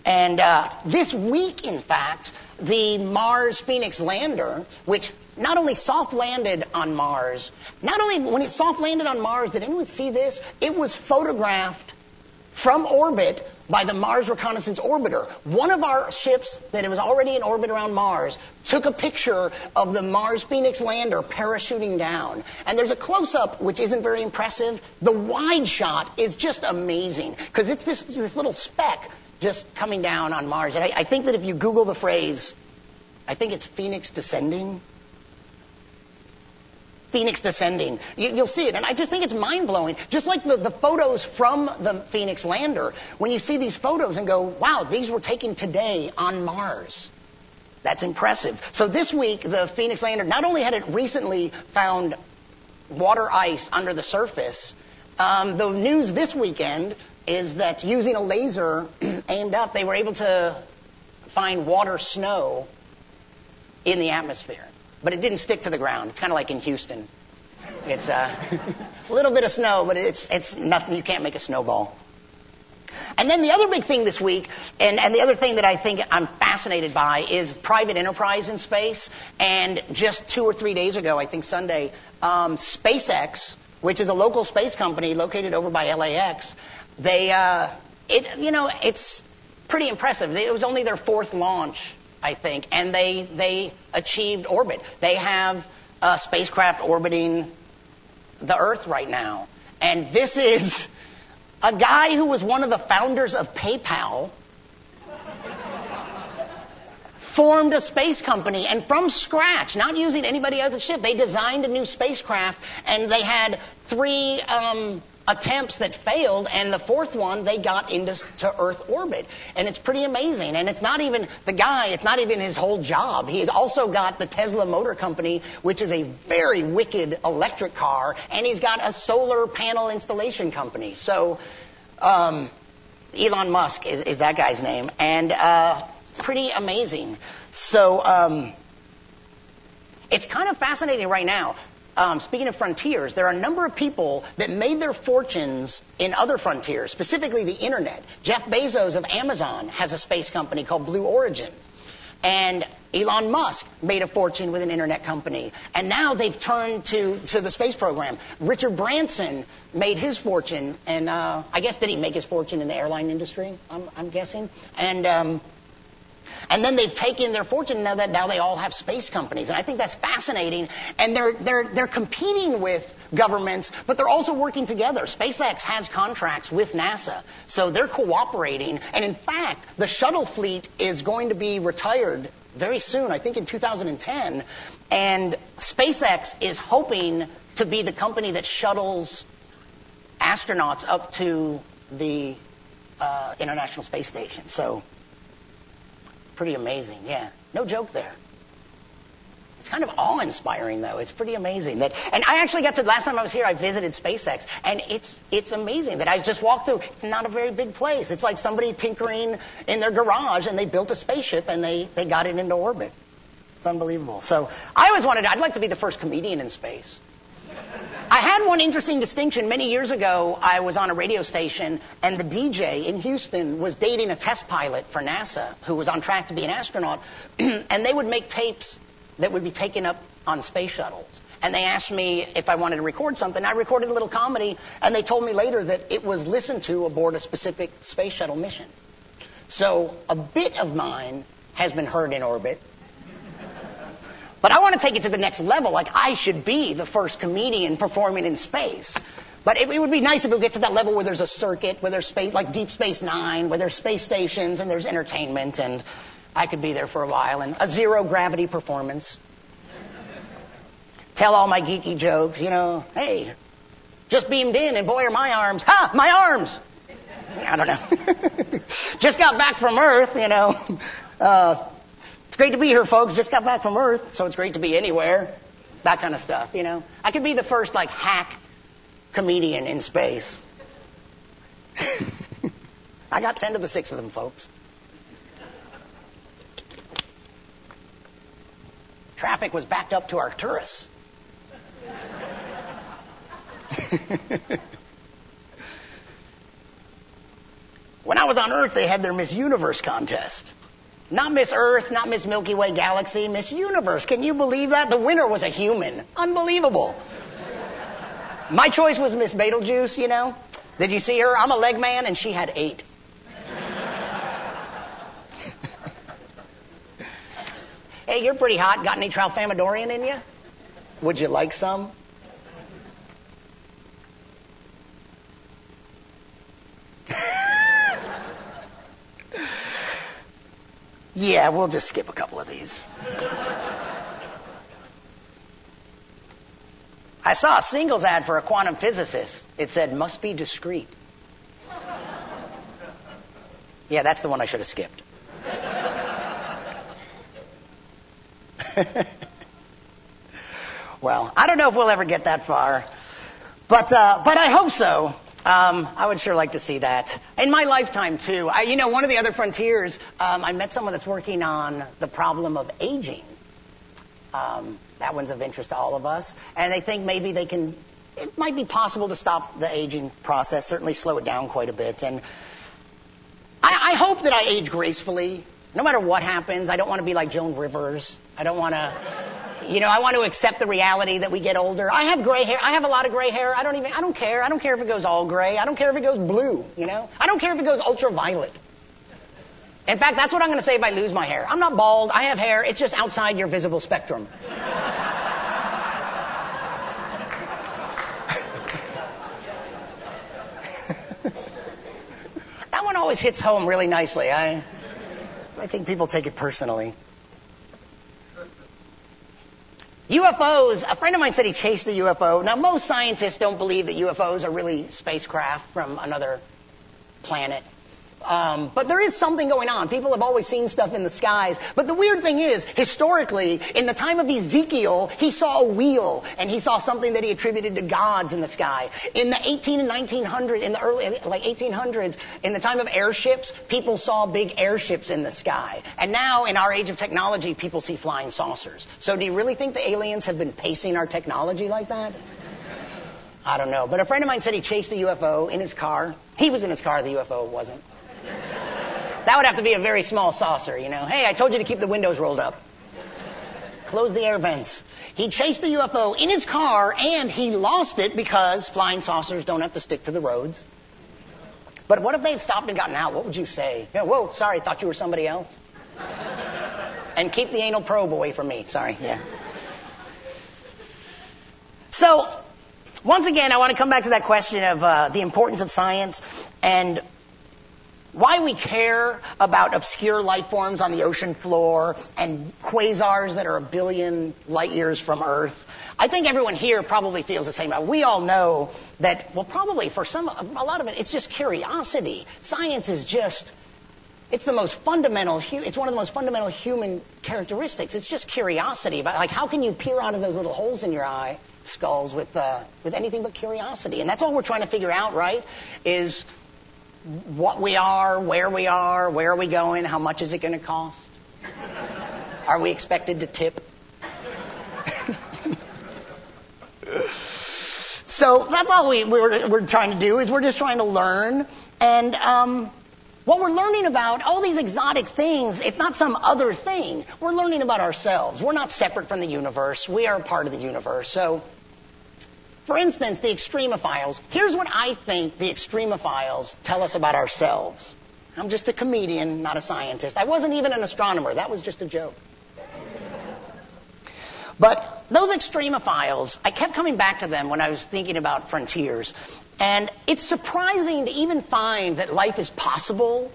And this week, in fact, the Mars Phoenix lander, which not only soft landed on Mars, not only when it soft landed on Mars, did anyone see this? It was photographed from orbit by the Mars Reconnaissance Orbiter. One of our ships that was already in orbit around Mars took a picture of the Mars Phoenix lander parachuting down. And there's a close-up which isn't very impressive. The wide shot is just amazing because it's this little speck just coming down on Mars. And I think that if you Google the phrase, I think it's Phoenix descending. Phoenix descending. You'll see it. And I just think it's mind-blowing. Just like the photos from the Phoenix lander, when you see these photos and go, wow, these were taken today on Mars. That's impressive. So this week, the Phoenix lander, not only had it recently found water ice under the surface, the news this weekend is that using a laser aimed up, they were able to find water snow in the atmosphere. But it didn't stick to the ground. It's kind of like in Houston. It's a little bit of snow, but it's nothing. You can't make a snowball. And then the other big thing this week, and the other thing that I think I'm fascinated by, is private enterprise in space. And just 2 or 3 days ago, I think Sunday, SpaceX, which is a local space company located over by LAX, it's pretty impressive. It was only their 4th launch, I think, and they achieved orbit. They have a spacecraft orbiting the Earth right now. And this is a guy who was one of the founders of PayPal, formed a space company, and from scratch, not using anybody else's ship, they designed a new spacecraft, and they had 3 attempts that failed, and the 4th one, they got into Earth orbit. And it's pretty amazing. And it's not even it's not even his whole job. He's also got the Tesla Motor Company, which is a very wicked electric car, and he's got a solar panel installation company. So, Elon Musk is that guy's name. And, pretty amazing. So, it's kind of fascinating right now. Speaking of frontiers, there are a number of people that made their fortunes in other frontiers, specifically the internet. Jeff Bezos of Amazon has a space company called Blue Origin. And Elon Musk made a fortune with an internet company. And now they've turned to the space program. Richard Branson made his fortune, and I guess did he make his fortune in the airline industry? I'm guessing. And then they've taken their fortune now they all have space companies. And I think that's fascinating. And they're competing with governments, but they're also working together. SpaceX has contracts with NASA, so they're cooperating. And in fact, the shuttle fleet is going to be retired very soon, I think in 2010. And SpaceX is hoping to be the company that shuttles astronauts up to the International Space Station. So, pretty amazing, yeah. No joke there. It's kind of awe-inspiring, though. It's pretty amazing that. And I actually last time I was here, I visited SpaceX, and it's amazing that I just walked through. It's not a very big place. It's like somebody tinkering in their garage, and they built a spaceship, and they got it into orbit. It's unbelievable. So I always I'd like to be the first comedian in space. I had one interesting distinction. Many years ago, I was on a radio station, and the DJ in Houston was dating a test pilot for NASA who was on track to be an astronaut, and they would make tapes that would be taken up on space shuttles. And they asked me if I wanted to record something. I recorded a little comedy, and they told me later that it was listened to aboard a specific space shuttle mission. So a bit of mine has been heard in orbit. But I want to take it to the next level. Like, I should be the first comedian performing in space. But it would be nice if we get to that level where there's a circuit, where there's space, like Deep Space Nine, where there's space stations and there's entertainment, and I could be there for a while, and a zero-gravity performance. Tell all my geeky jokes, hey, just beamed in, and boy, are my arms. Ha! My arms! I don't know. Just got back from Earth, It's great to be here, folks. Just got back from Earth, so it's great to be anywhere. That kind of stuff, I could be the first, hack comedian in space. I got 10 to the 6 of them, folks. Traffic was backed up to Arcturus. When I was on Earth, they had their Miss Universe contest. Not Miss Earth, not Miss Milky Way Galaxy, Miss Universe. Can you believe that? The winner was a human. Unbelievable. My choice was Miss Betelgeuse, Did you see her? I'm a leg man, and she had 8. Hey, you're pretty hot. Got any Tralfamadorian in you? Would you like some? Yeah, we'll just skip a couple of these. I saw a singles ad for a quantum physicist. It said, must be discreet. Yeah, that's the one I should have skipped. Well, I don't know if we'll ever get that far, but I hope so. I would sure like to see that. In my lifetime, too. One of the other frontiers, I met someone that's working on the problem of aging. That one's of interest to all of us. And they think maybe it might be possible to stop the aging process, certainly slow it down quite a bit. And I hope that I age gracefully. No matter what happens, I don't want to be like Joan Rivers. I don't want to... I want to accept the reality that we get older. I have gray hair. I have a lot of gray hair. I don't care. I don't care if it goes all gray. I don't care if it goes blue, I don't care if it goes ultraviolet. In fact, that's what I'm going to say if I lose my hair. I'm not bald. I have hair. It's just outside your visible spectrum. That one always hits home really nicely. I think people take it personally. UFOs, a friend of mine said he chased a UFO. Now, most scientists don't believe that UFOs are really spacecraft from another planet. But there is something going on. People have always seen stuff in the skies. But the weird thing is, historically, in the time of Ezekiel, he saw a wheel, and he saw something that he attributed to gods in the sky. In the 1900s, in the early, 1800s, in the time of airships, people saw big airships in the sky. And now, in our age of technology, people see flying saucers. So do you really think the aliens have been pacing our technology like that? I don't know. But a friend of mine said he chased a UFO in his car. He was in his car, the UFO wasn't. That would have to be a very small saucer, you know. Hey, I told you to keep the windows rolled up. Close the air vents. He chased the UFO in his car, and he lost it because flying saucers don't have to stick to the roads. But what if they had stopped and gotten out? What would you say? Yeah, whoa, sorry, thought you were somebody else. And keep the anal probe away from me. Sorry, yeah. So, once again, I want to come back to that question of the importance of science and why we care about obscure life forms on the ocean floor and quasars that are 1 billion light years from Earth. I think everyone here probably feels the same. We all know that, well, probably for a lot of it, it's just curiosity. Science is just, it's the most fundamental, it's one of the most fundamental human characteristics. It's just curiosity. But like, how can you peer out of those little holes in your eye, skulls, with anything but curiosity? And that's all we're trying to figure out, right? Is what we are, where are we going, how much is it going to cost? Are we expected to tip? So that's all we're trying to do, is we're just trying to learn. And what we're learning about, all these exotic things, it's not some other thing. We're learning about ourselves. We're not separate from the universe. We are a part of the universe. So, for instance, the extremophiles. Here's what I think the extremophiles tell us about ourselves. I'm just a comedian, not a scientist. I wasn't even an astronomer. That was just a joke. But those extremophiles, I kept coming back to them when I was thinking about frontiers. And it's surprising to even find that life is possible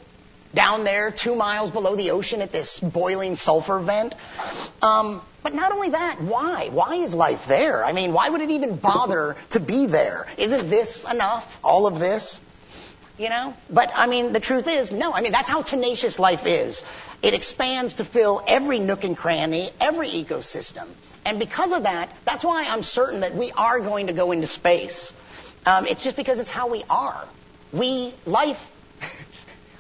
down there 2 miles below the ocean at this boiling sulfur vent. But not only that, why? Why is life there? I mean, why would it even bother to be there? Isn't this enough? All of this? You know? But, I mean, the truth is, no. I mean, that's how tenacious life is. It expands to fill every nook and cranny, every ecosystem. And because of that, that's why I'm certain that we are going to go into space. It's just because it's how we are. Life...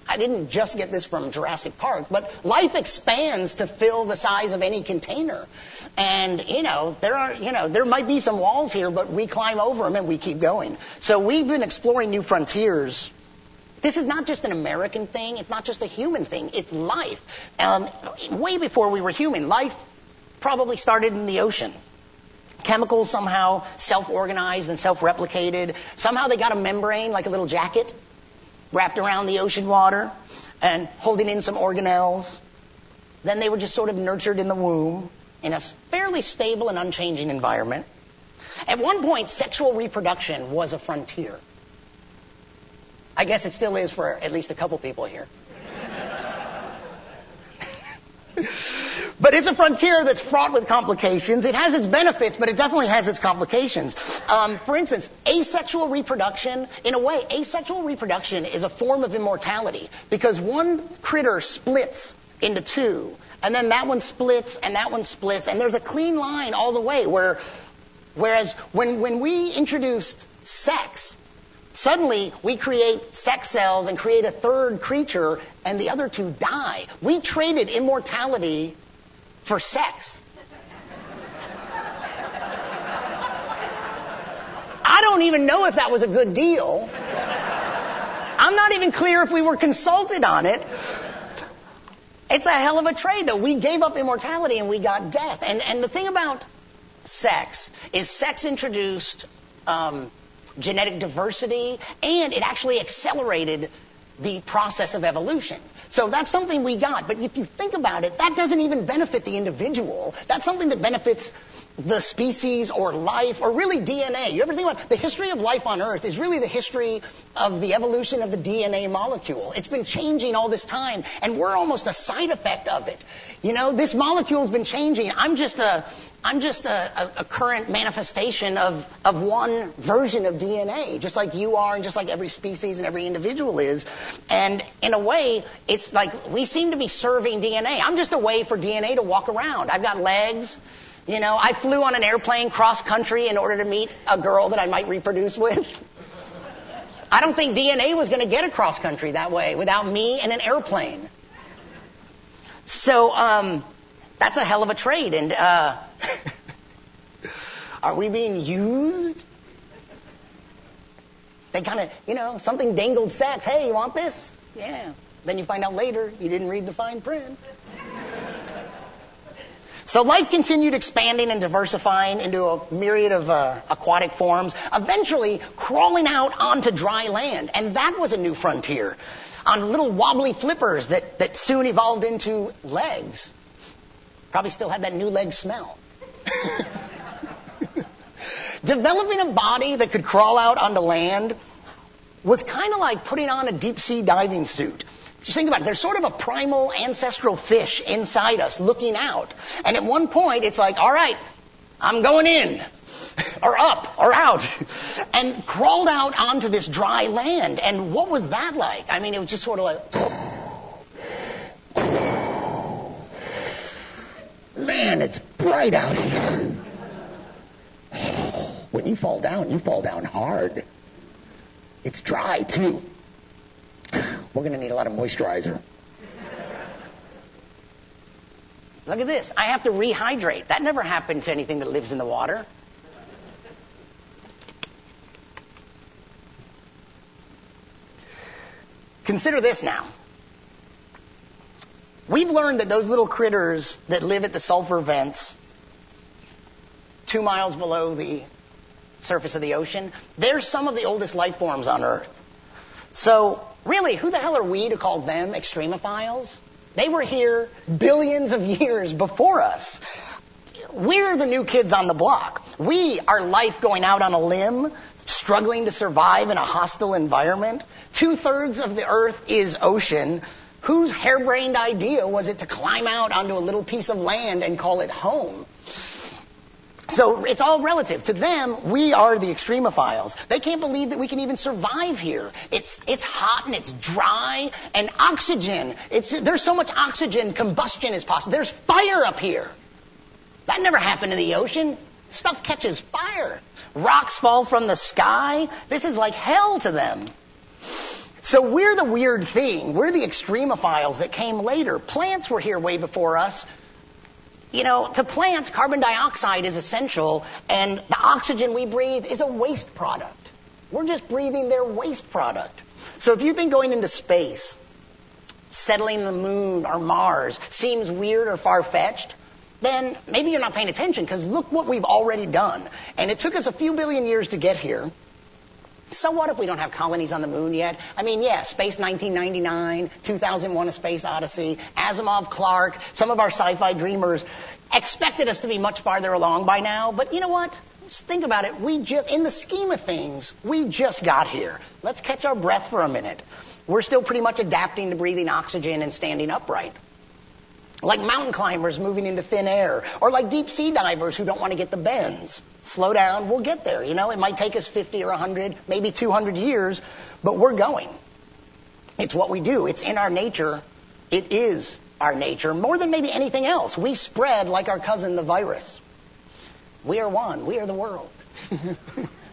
I didn't just get this from Jurassic Park, but life expands to fill the size of any container. And, there might be some walls here, but we climb over them and we keep going. So we've been exploring new frontiers. This is not just an American thing. It's not just a human thing. It's life. Way before we were human, life probably started in the ocean. Chemicals somehow self-organized and self-replicated. Somehow they got a membrane, like a little jacket, wrapped around the ocean water and holding in some organelles. Then they were just sort of nurtured in the womb in a fairly stable and unchanging environment. At one point, sexual reproduction was a frontier. I guess it still is for at least a couple people here. But it's a frontier that's fraught with complications. It has its benefits, but it definitely has its complications. For instance, asexual reproduction, in a way, asexual reproduction is a form of immortality because one critter splits into two, and then that one splits, and that one splits, and there's a clean line all the way whereas when we introduced sex, suddenly we create sex cells and create a third creature, and the other two die. We traded immortality for sex. I don't even know if that was a good deal. I'm not even clear if we were consulted on it. It's a hell of a trade, though. We gave up immortality and we got death. And the thing about sex is sex introduced genetic diversity, and it actually accelerated the process of evolution. So that's something we got. But if you think about it, that doesn't even benefit the individual. That's something that benefits the species or life or really DNA. You ever think about it? The history of life on Earth is really the history of the evolution of the DNA molecule. It's been changing all this time, and we're almost a side effect of it. You know, this molecule's been changing. I'm just a current manifestation of one version of DNA, just like you are and just like every species and every individual is. And in a way, it's like we seem to be serving DNA. I'm just a way for DNA to walk around. I've got legs. You know, I flew on an airplane cross-country in order to meet a girl that I might reproduce with. I don't think DNA was going to get across country that way without me and an airplane. So, that's a hell of a trade. And are we being used? They kind of, you know, something dangled sex. Hey, you want this? Yeah. Then you find out later you didn't read the fine print. So life continued expanding and diversifying into a myriad of aquatic forms, eventually crawling out onto dry land. And that was a new frontier, on little wobbly flippers that soon evolved into legs. Probably still had that new leg smell. Developing a body that could crawl out onto land was kind of like putting on a deep sea diving suit. Just think about it. There's sort of a primal ancestral fish inside us looking out. And at one point, it's like, all right, I'm going in, or up, or out, and crawled out onto this dry land. And what was that like? I mean, it was just sort of like, man, it's bright out here. When you fall down hard. It's dry, too. We're going to need a lot of moisturizer. Look at this. I have to rehydrate. That never happened to anything that lives in the water. Consider this now. We've learned that those little critters that live at the sulfur vents 2 miles below the surface of the ocean, they're some of the oldest life forms on Earth. So, really, who the hell are we to call them extremophiles? They were here billions of years before us. We're the new kids on the block. We are life going out on a limb, struggling to survive in a hostile environment. 2/3 of the Earth is ocean. Whose harebrained idea was it to climb out onto a little piece of land and call it home? So it's all relative. To them, we are the extremophiles. They can't believe that we can even survive here. It's hot and it's dry, and oxygen. There's so much oxygen, combustion is possible. There's fire up here. That never happened in the ocean. Stuff catches fire. Rocks fall from the sky. This is like hell to them. So we're the weird thing. We're the extremophiles that came later. Plants were here way before us. You know, to plants, carbon dioxide is essential, and the oxygen we breathe is a waste product. We're just breathing their waste product. So if you think going into space, settling the moon or Mars seems weird or far-fetched, then maybe you're not paying attention, because look what we've already done. And it took us a few billion years to get here. So what if we don't have colonies on the moon yet? I mean, yeah, Space 1999, 2001: A Space Odyssey, Asimov, Clarke, some of our sci-fi dreamers expected us to be much farther along by now. But you know what? Just think about it. In the scheme of things, we just got here. Let's catch our breath for a minute. We're still pretty much adapting to breathing oxygen and standing upright. Like mountain climbers moving into thin air, or like deep sea divers who don't want to get the bends. Slow down, we'll get there. You know, it might take us 50 or 100, maybe 200 years, but we're going. It's what we do. It's in our nature. It is our nature. More than maybe anything else, we spread like our cousin, the virus. We are one. We are the world.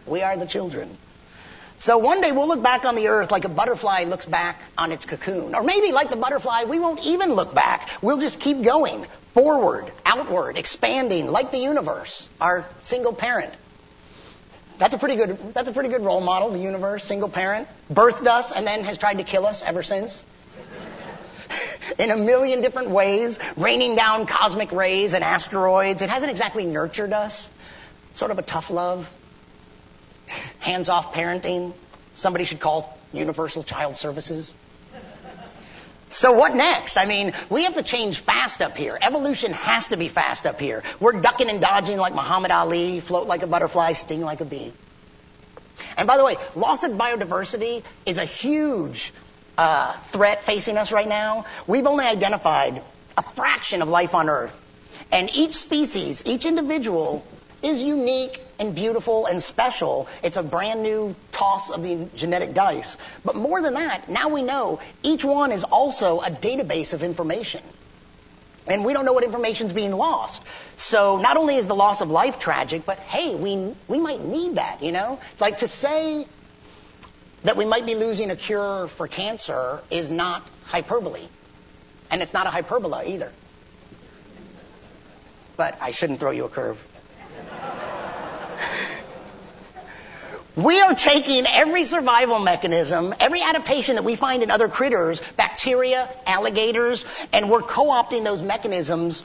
We are the children. So one day we'll look back on the Earth like a butterfly looks back on its cocoon. Or maybe like the butterfly, we won't even look back. We'll just keep going. Forward, outward, expanding, like the universe, our single parent. That's a pretty good role model, the universe, single parent. Birthed us and then has tried to kill us ever since. In a million different ways, raining down cosmic rays and asteroids. It hasn't exactly nurtured us. Sort of a tough love. Hands-off parenting. Somebody should call Universal Child Services. So what next? I mean, we have to change fast up here. Evolution has to be fast up here. We're ducking and dodging like Muhammad Ali, float like a butterfly, sting like a bee. And by the way, loss of biodiversity is a huge threat facing us right now. We've only identified a fraction of life on Earth. And each species, each individual is unique and beautiful and special. It's a brand new toss of the genetic dice. But more than that, now we know each one is also a database of information. And we don't know what information's being lost. So not only is the loss of life tragic, but hey, we might need that, you know? Like to say that we might be losing a cure for cancer is not hyperbole. And it's not a hyperbola either. But I shouldn't throw you a curve. We are taking every survival mechanism, every adaptation that we find in other critters, bacteria, alligators, and we're co-opting those mechanisms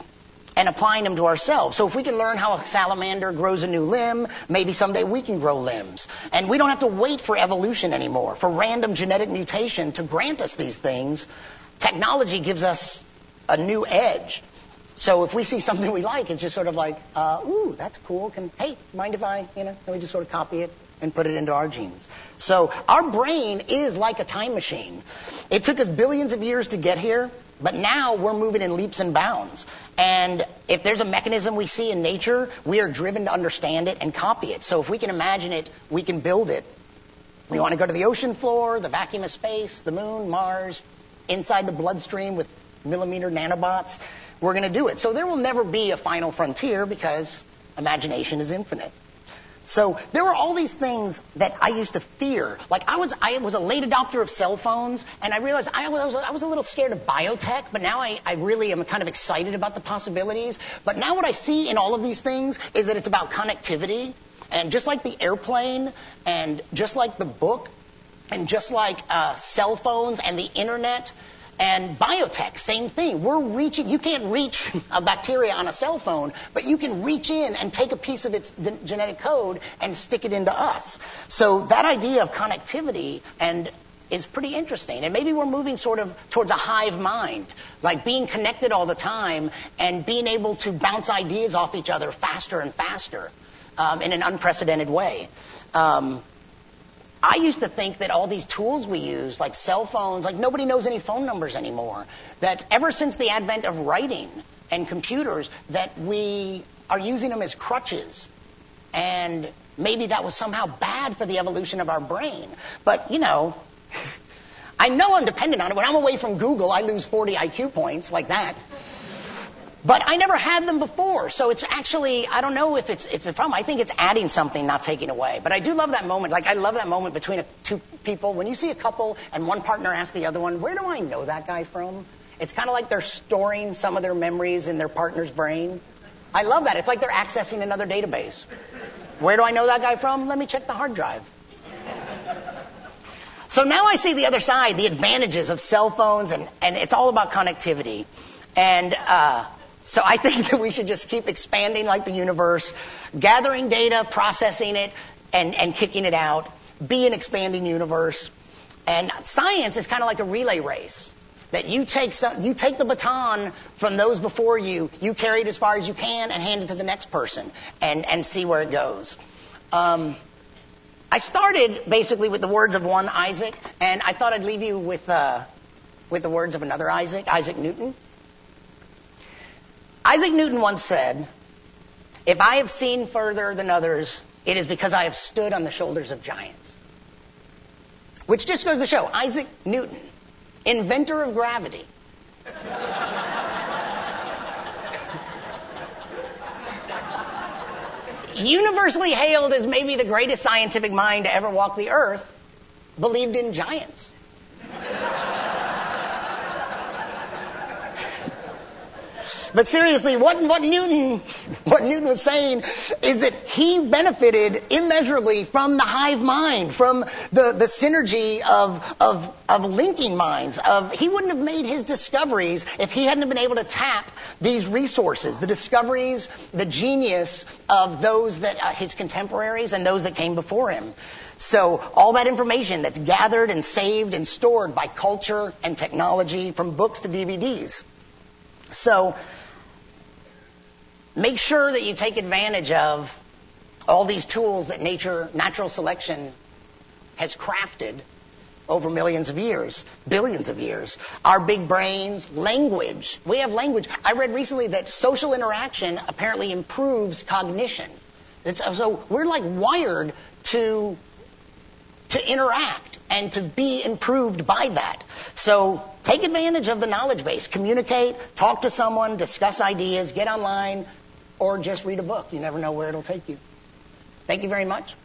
and applying them to ourselves. So if we can learn how a salamander grows a new limb, maybe someday we can grow limbs. And we don't have to wait for evolution anymore, for random genetic mutation to grant us these things. Technology gives us a new edge. So if we see something we like, it's just sort of like, ooh, that's cool. Hey, mind if I, and we just sort of copy it and put it into our genes. So our brain is like a time machine. It took us billions of years to get here, but now we're moving in leaps and bounds. And if there's a mechanism we see in nature, we are driven to understand it and copy it. So if we can imagine it, we can build it. We want to go to the ocean floor, the vacuum of space, the moon, Mars, inside the bloodstream with millimeter nanobots. We're going to do it. So there will never be a final frontier because imagination is infinite. So there were all these things that I used to fear. Like I was a late adopter of cell phones, and I realized I was a little scared of biotech, but now I really am kind of excited about the possibilities. But now what I see in all of these things is that it's about connectivity, and just like the airplane, and just like the book, and just like cell phones and the internet, and biotech, same thing. You can't reach a bacteria on a cell phone, but you can reach in and take a piece of its genetic code and stick it into us. So that idea of connectivity is pretty interesting. And maybe we're moving sort of towards a hive mind, like being connected all the time and being able to bounce ideas off each other faster and faster in an unprecedented way. I used to think that all these tools we use, like cell phones, like nobody knows any phone numbers anymore. That ever since the advent of writing and computers, that we are using them as crutches. And maybe that was somehow bad for the evolution of our brain. But, I know I'm dependent on it. When I'm away from Google, I lose 40 IQ points like that. But I never had them before, so it's actually, I don't know if it's a problem. I think it's adding something, not taking away. But I do love that moment. Like, I love that moment between two people. When you see a couple and one partner asks the other one, where do I know that guy from? It's kind of like they're storing some of their memories in their partner's brain. I love that. It's like they're accessing another database. Where do I know that guy from? Let me check the hard drive. So now I see the other side, the advantages of cell phones, and it's all about connectivity. And so I think that we should just keep expanding like the universe, gathering data, processing it, and kicking it out, be an expanding universe. And science is kind of like a relay race, that you take the baton from those before you, you carry it as far as you can and hand it to the next person and see where it goes. I started basically with the words of one Isaac, and I thought I'd leave you with the words of another Isaac, Isaac Newton. Isaac Newton once said, "If I have seen further than others, it is because I have stood on the shoulders of giants." Which just goes to show, Isaac Newton, inventor of gravity. Universally hailed as maybe the greatest scientific mind to ever walk the earth, believed in giants. But seriously, what Newton was saying is that he benefited immeasurably from the hive mind, from the synergy of linking minds. He wouldn't have made his discoveries if he hadn't been able to tap these resources, the discoveries, the genius of those that his contemporaries and those that came before him. So all that information that's gathered and saved and stored by culture and technology, from books to DVDs. So make sure that you take advantage of all these tools that natural selection has crafted over millions of years, billions of years. Our big brains, language. We have language. I read recently that social interaction apparently improves cognition. So we're like wired to interact and to be improved by that. So take advantage of the knowledge base. Communicate, talk to someone, discuss ideas, get online, or just read a book. You never know where it'll take you. Thank you very much.